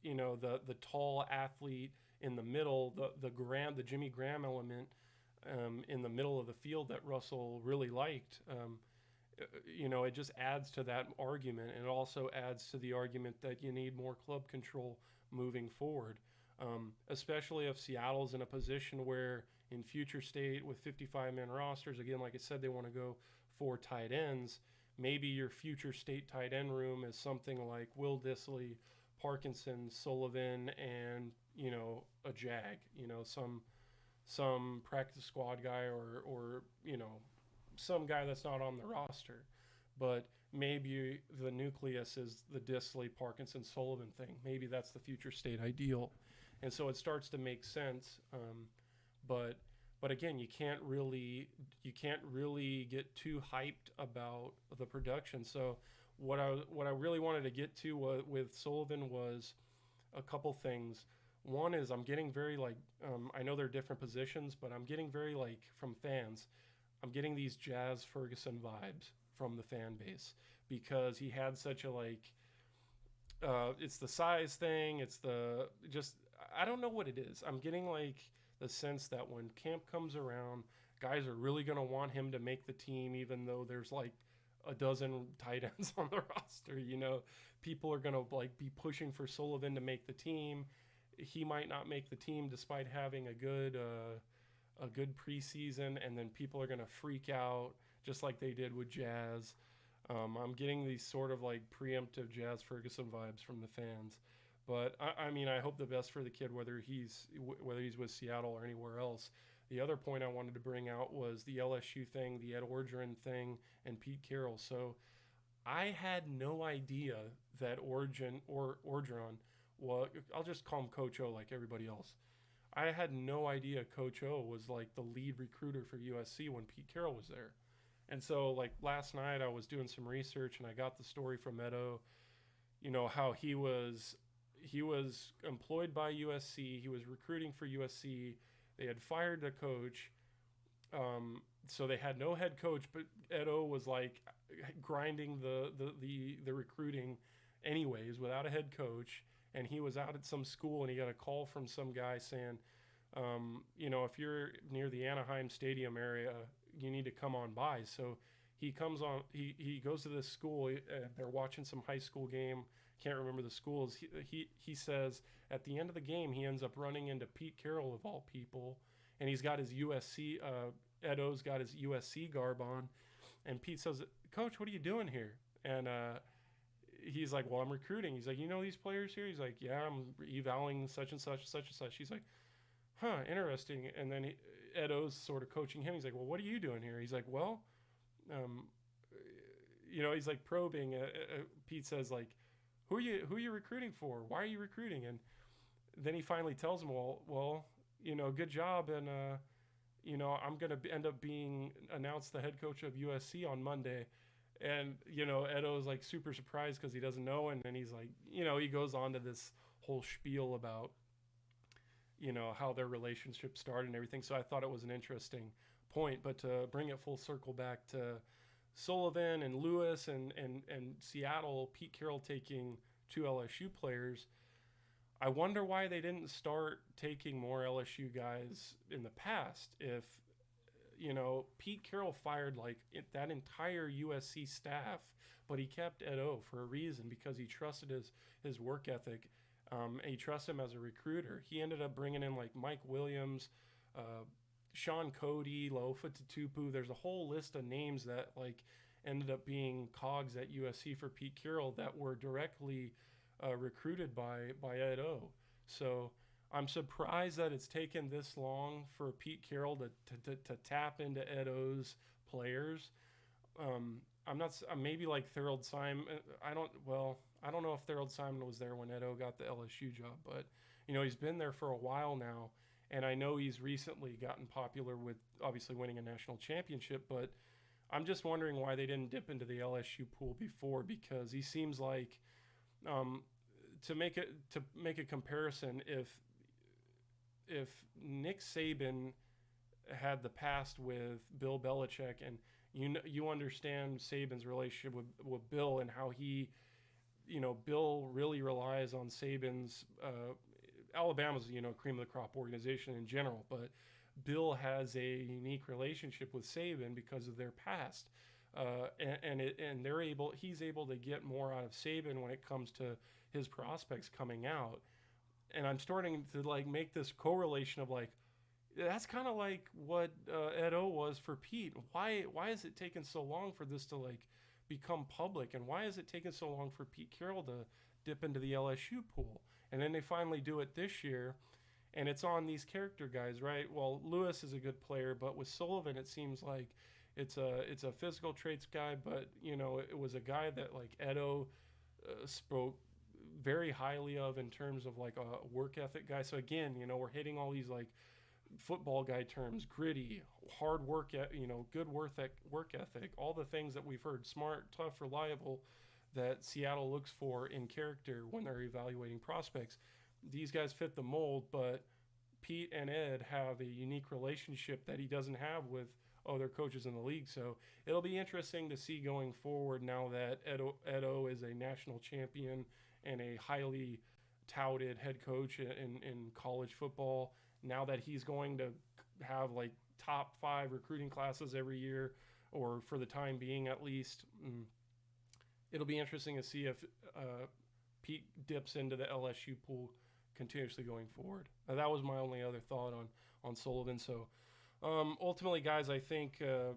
the tall athlete in the middle, the Jimmy Graham element in the middle of the field that Russell really liked. It just adds to that argument, and it also adds to the argument that you need more club control moving forward, especially if Seattle's in a position where in future state with 55-man rosters, again, like I said, they want to go 4 tight ends. Maybe your future state tight end room is something like Will Dissly, Parkinson, Sullivan, and a Jag, some practice squad guy or some guy that's not on the roster. But maybe the nucleus is the Dissly, Parkinson, Sullivan thing. Maybe that's the future state ideal, and so it starts to make sense. But again, you can't really get too hyped about the production. So what I really wanted to get to with Sullivan was a couple things. One is I'm getting very I know they're different positions, but I'm getting very from fans. I'm getting these Jazz Ferguson vibes from the fan base because he had such a it's the size thing. It's I don't know what it is. I'm getting the sense that when camp comes around, guys are really going to want him to make the team, even though there's a dozen tight ends on the roster. People are going to be pushing for Sullivan to make the team. He might not make the team despite having a good preseason, and then people are going to freak out just like they did with Jazz. I'm getting these sort of preemptive Jazz Ferguson vibes from the fans. But I hope the best for the kid, whether he's with Seattle or anywhere else. The other point I wanted to bring out was the LSU thing, the Ed Orgeron thing, and Pete Carroll. So I had no idea that Orgeron, well, I'll just call him Coach O like everybody else. I had no idea Coach O was the lead recruiter for USC when Pete Carroll was there. And so last night I was doing some research and I got the story from Edo, how he was employed by USC. He was recruiting for USC. They had fired the coach. So they had no head coach, but Edo was grinding the recruiting anyways without a head coach. And he was out at some school and he got a call from some guy saying, if you're near the Anaheim Stadium area, you need to come on by. So he comes on, he goes to this school and they're watching some high school game. Can't remember the schools. He says at the end of the game, he ends up running into Pete Carroll of all people. And he's got his USC, Edo's got his USC garb on. And Pete says, "Coach, what are you doing here?" And, he's like, "Well, I'm recruiting." He's like, "You know these players here?" He's like, "Yeah, I'm evaling such and such, such and such." He's like, "Huh, interesting." And then Edo's sort of coaching him. He's like, "Well, what are you doing here?" He's like, "Well, he's probing. Pete says who are you recruiting for? Why are you recruiting?" And then he finally tells him, well, good job. And, I'm going to end up being announced the head coach of USC on Monday. And, Edo's super surprised because he doesn't know. And then he's he goes on to this whole spiel about, how their relationship started and everything. So I thought it was an interesting point. But to bring it full circle back to Sullivan and Lewis and Seattle, Pete Carroll taking 2 LSU players, I wonder why they didn't start taking more LSU guys in the past. If Pete Carroll fired that entire USC staff, but he kept Edo for a reason, because he trusted his work ethic. He trusted him as a recruiter. He ended up bringing in Mike Williams, Sean Cody, Lofa Tatupu. There's a whole list of names that ended up being cogs at USC for Pete Carroll that were directly recruited by Edo. So I'm surprised that it's taken this long for Pete Carroll to tap into Ed O's players. I'm not maybe like Thurald Simon. I don't know if Thurald Simon was there when Ed O got the LSU job, but he's been there for a while now, and I know he's recently gotten popular with obviously winning a national championship. But I'm just wondering why they didn't dip into the LSU pool before, because he seems like um, to make a comparison, if Nick Saban had the past with Bill Belichick, and you understand Saban's relationship with Bill, and how he, Bill really relies on Saban's. Alabama's cream of the crop organization in general, but Bill has a unique relationship with Saban because of their past, and he's able to get more out of Saban when it comes to his prospects coming out. And I'm starting to like make this correlation of like, that's kind of like what Ed O was for Pete. Why is it taking so long for this to like become public, and why is it taking so long for Pete Carroll to dip into the LSU pool? And then they finally do it this year, and it's on these character guys, right? Well, Lewis is a good player, but with Sullivan, it seems like it's a physical traits guy, but it was a guy that like Ed O spoke very highly of in terms of like a work ethic guy. So again, we're hitting all these like football guy terms: gritty, hard work, good work ethic, all the things that we've heard: smart, tough, reliable, that Seattle looks for in character when they're evaluating prospects. These guys fit the mold, but Pete and Ed have a unique relationship that he doesn't have with other coaches in the league. So it'll be interesting to see going forward, now that Ed O is a national champion and a highly touted head coach in college football. Now that he's going to have like top 5 recruiting classes every year, or for the time being at least, it'll be interesting to see if Pete dips into the LSU pool continuously going forward. That was my only other thought on Sullivan. So ultimately, guys, I think the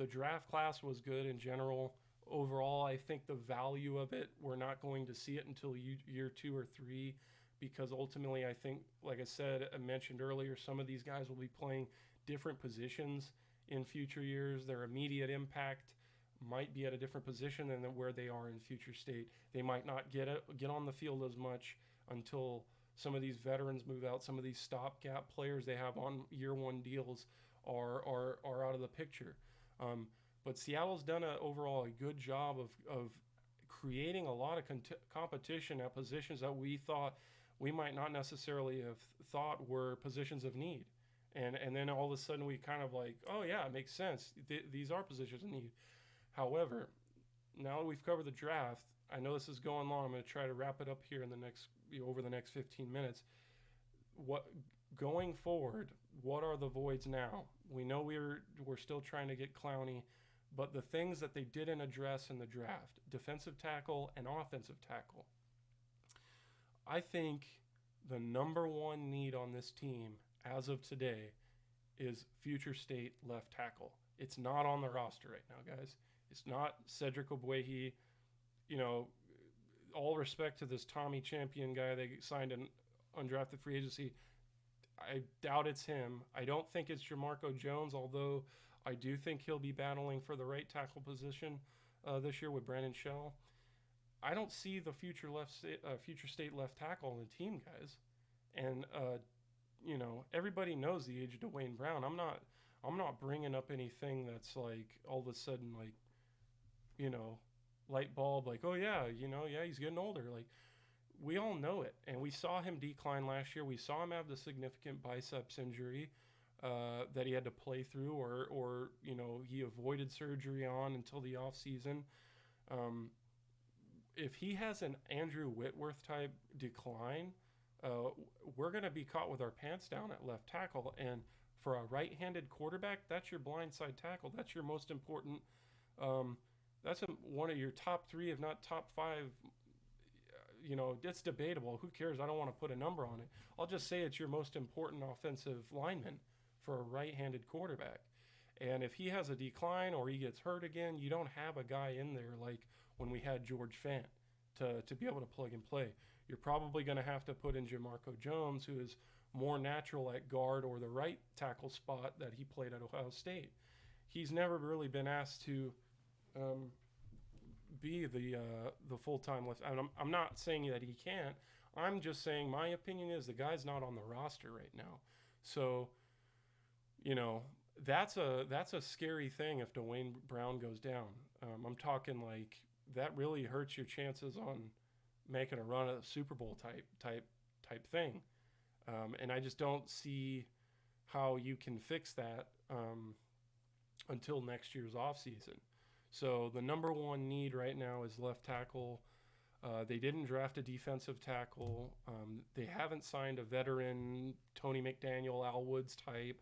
draft class was good in general. Overall, I think the value of it, we're not going to see it until year 2 or 3, because ultimately, I think, like I mentioned earlier, some of these guys will be playing different positions in future years. Their immediate impact might be at a different position than where they are in future state. They might not get on the field as much until some of these veterans move out. Some of these stopgap players they have on year 1 deals are out of the picture. But Seattle's done overall a good job of creating a lot of competition at positions that we thought we might not necessarily have thought were positions of need. And then all of a sudden we kind of like, oh yeah, it makes sense. These are positions of need. However, now that we've covered the draft, I know this is going long. I'm going to try to wrap it up here in the next over the next 15 minutes. Going forward, what are the voids now? We know we're still trying to get Clowney, but the things that they didn't address in the draft: defensive tackle and offensive tackle. I think the number 1 need on this team as of today is future state left tackle. It's not on the roster right now, guys. It's not Cedric Ogbuehi. All respect to this Tommy Champion guy they signed an undrafted free agency. I doubt it's him. I don't think it's Jamarco Jones, although I do think he'll be battling for the right tackle position this year with Brandon Shell. I don't see the future state left tackle on the team, guys. And everybody knows the age of Dwayne Brown. I'm not bringing up anything that's like all of a sudden like, light bulb, like, oh yeah, he's getting older. Like, we all know it, and we saw him decline last year. We saw him have the significant biceps injury that he had to play through, or he avoided surgery on until the off season. If he has an Andrew Whitworth type decline, we're going to be caught with our pants down at left tackle. And for a right-handed quarterback, that's your blindside tackle. That's your most important. That's one of your top 3, if not top 5. It's debatable. Who cares? I don't want to put a number on it. I'll just say it's your most important offensive lineman for a right-handed quarterback. And if he has a decline or he gets hurt again, you don't have a guy in there like when we had George Fant. to be able to plug and play. You're probably going to have to put in Jamarco Jones, who is more natural at guard or the right tackle spot that he played at Ohio State. He's never really been asked to be the full-time left. I'm not saying that he can't. I'm just saying my opinion is the guy's not on the roster right now. So, you know, that's a scary thing if Dwayne Brown goes down. I'm talking like that really hurts your chances on making a run at a Super Bowl type thing. And I just don't see how you can fix that until next year's offseason. So the number one need right now is left tackle. They didn't draft a defensive tackle. They haven't signed a veteran Tony McDaniel, Al Woods type.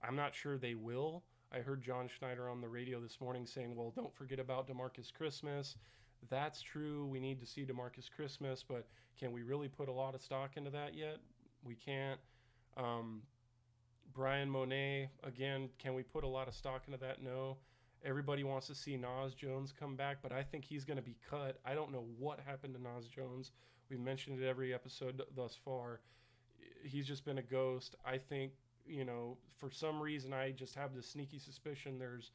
I'm not sure they will. I heard John Schneider on the radio this morning saying, well, don't forget about DeMarcus Christmas. That's true. We need to see DeMarcus Christmas, but can we really put a lot of stock into that yet? We can't. Brian Monet, again, can we put a lot of stock into that? No. Everybody wants to see Nas Jones come back, but I think he's going to be cut. I don't know what happened to Nas Jones. We mentioned it every episode thus far. He's just been a ghost. I think, you know, for some reason, I just have this sneaky suspicion there's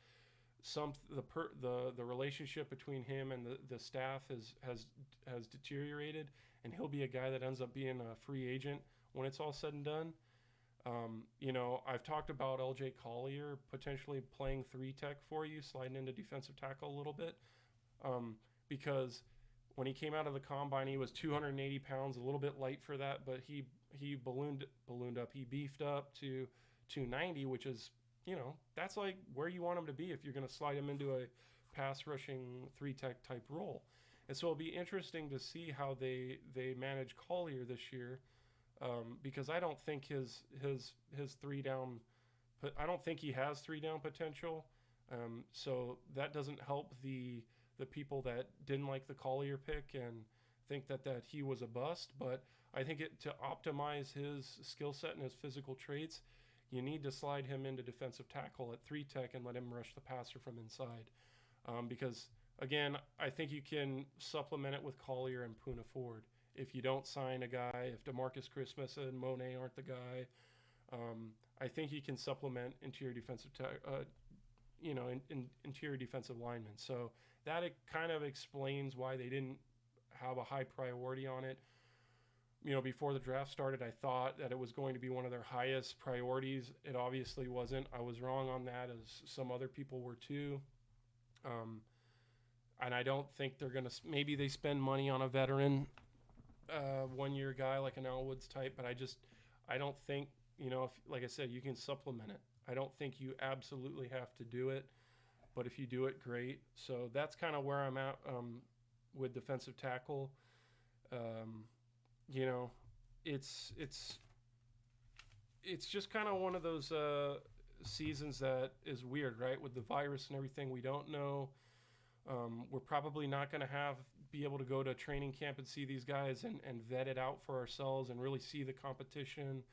the relationship between him and the staff has deteriorated, and he'll be a guy that ends up being a free agent when it's all said and done. You know, I've talked about LJ Collier potentially playing 3-tech for you, sliding into defensive tackle a little bit, because when he came out of the combine, he was 280 pounds, a little bit light for that, but he ballooned up. He beefed up to 290, which is, you know, that's like where you want him to be if you're going to slide him into a pass rushing 3-tech type role. And so it'll be interesting to see how they manage Collier this year. Because I don't think his 3-down, I don't think he has 3-down potential. So that doesn't help the people that didn't like the Collier pick and think that he was a bust. But I think to optimize his skill set and his physical traits, you need to slide him into defensive tackle at 3-tech and let him rush the passer from inside. Because again, I think you can supplement it with Collier and Poona Ford. If you don't sign a guy, if DeMarcus Christmas and Monet aren't the guy, I think you can supplement interior defensive, interior defensive linemen. So that it kind of explains why they didn't have a high priority on it. You know, before the draft started, I thought that it was going to be one of their highest priorities. It obviously wasn't. I was wrong on that, as some other people were too. And I don't think they're going to, maybe they spend money on a veteran 1-year guy like an Al Woods type, but I don't think, you know, if, like I said, you can supplement it. I don't think you absolutely have to do it, but if you do it, great. So that's kind of where I'm at with defensive tackle. You know, it's just kind of one of those seasons that is weird, right? With the virus and everything, we don't know. We're probably not going to be able to go to training camp and see these guys and vet it out for ourselves and really see the competition.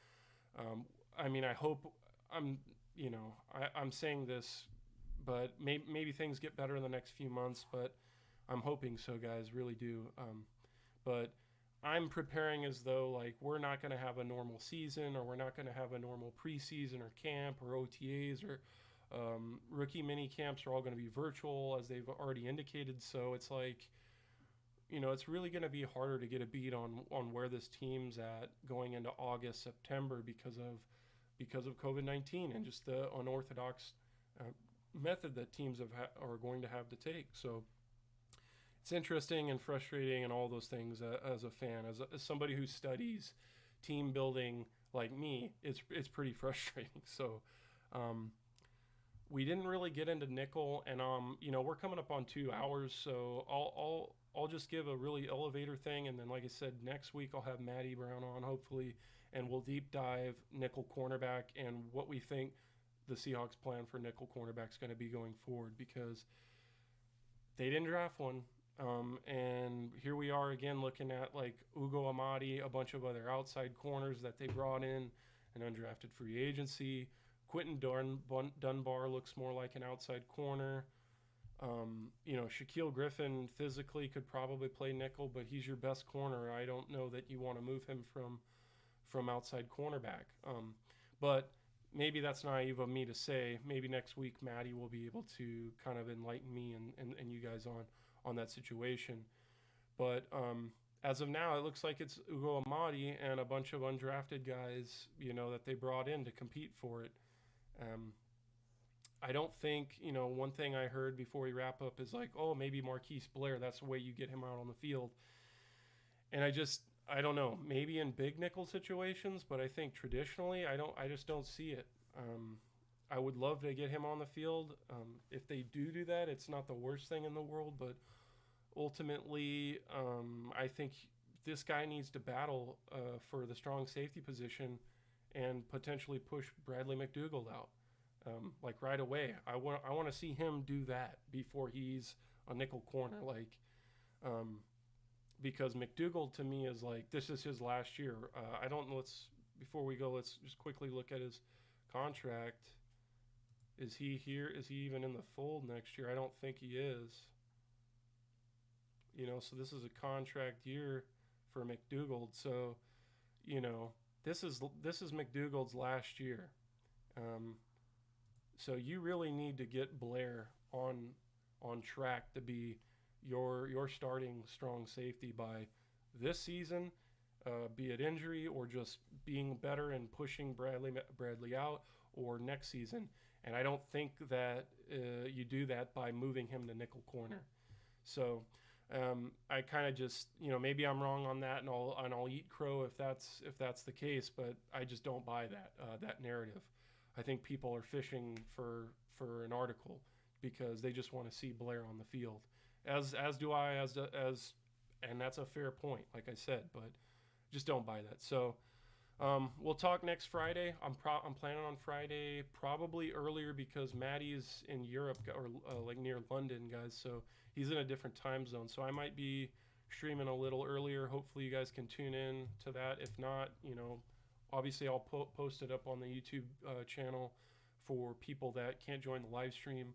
I mean, I hope I'm saying this, but maybe things get better in the next few months, but I'm hoping so, guys, really do. But I'm preparing as though like we're not going to have a normal season, or we're not going to have a normal preseason or camp or OTAs, or rookie mini camps are all going to be virtual, as they've already indicated. So it's like, you know, it's really going to be harder to get a beat on where this team's at going into August, September because of COVID-19 and just the unorthodox method that teams are going to have to take. So it's interesting and frustrating and all those things as a fan, as somebody who studies team building like me. It's pretty frustrating. So we didn't really get into nickel, and you know, we're coming up on 2 hours, so I'll just give a really elevator thing, and then like I said, next week I'll have Matty Brown on hopefully, and we'll deep dive nickel cornerback and what we think the Seahawks plan for nickel cornerback is going to be going forward, because they didn't draft one. And here we are again looking at like Ugo Amadi, a bunch of other outside corners that they brought in, an undrafted free agency. Quentin Dunbar looks more like an outside corner. Shaquille Griffin physically could probably play nickel, but he's your best corner. I don't know that you want to move him from outside cornerback. But maybe that's naive of me to say. Maybe next week Maddie will be able to kind of enlighten me and you guys on that situation. But as of now, it looks like it's Ugo Amadi and a bunch of undrafted guys, that they brought in to compete for it. Um, I don't think, one thing I heard before we wrap up is like, oh, maybe Marquise Blair, that's the way you get him out on the field. And I don't know, maybe in big nickel situations, but I think traditionally, I just don't see it. I would love to get him on the field. If they do that, it's not the worst thing in the world, but ultimately, I think this guy needs to battle for the strong safety position and potentially push Bradley McDougald out. Like right away, I want to see him do that before he's a nickel corner. Because McDougald to me is like, this is his last year. I don't know. Before we go, let's just quickly look at his contract. Is he here? Is he even in the fold next year? I don't think he is. So this is a contract year for McDougald. So, this is McDougald's last year. So you really need to get Blair on track to be your starting strong safety by this season, be it injury or just being better and pushing Bradley out, or next season. And I don't think that you do that by moving him to nickel corner. So I kind of just, maybe I'm wrong on that, and I'll eat crow if that's the case, but I just don't buy that narrative. I think people are fishing for an article because they just want to see Blair on the field, as do I, and that's a fair point, like I said, but just don't buy that. So we'll talk next Friday. I'm planning on Friday, probably earlier because Maddie's in Europe or like near London, guys. So he's in a different time zone. So I might be streaming a little earlier. Hopefully you guys can tune in to that. If not, obviously I'll post it up on the YouTube channel for people that can't join the live stream.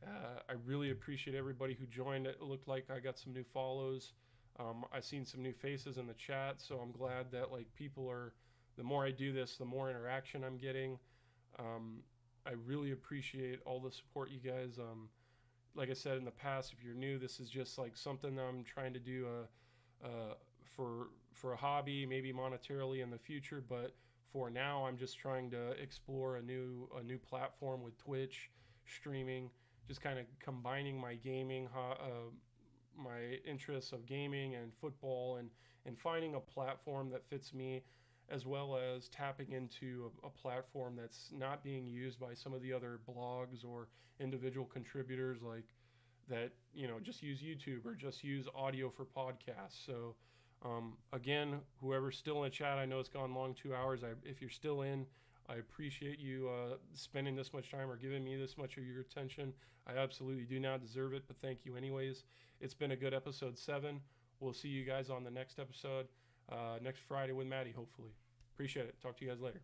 I really appreciate everybody who joined. It looked like I got some new follows. I've seen some new faces in the chat, so I'm glad that people are. The more I do this, the more interaction I'm getting. I really appreciate all the support you guys. Like I said in the past, if you're new, this is just something that I'm trying to do for a hobby, maybe monetarily in the future. But for now, I'm just trying to explore a new platform with Twitch streaming, just kind of combining my gaming, my interests of gaming and football, and finding a platform that fits me, as well as tapping into a platform that's not being used by some of the other blogs or individual contributors that just use YouTube or just use audio for podcasts. So again, whoever's still in the chat, I know it's gone long, 2 hours. If you're still in, I appreciate you spending this much time or giving me this much of your attention. I absolutely do not deserve it, but thank you anyways. It's been a good episode 7. We'll see you guys on the next episode next Friday with Maddie, hopefully. Appreciate it. Talk to you guys later.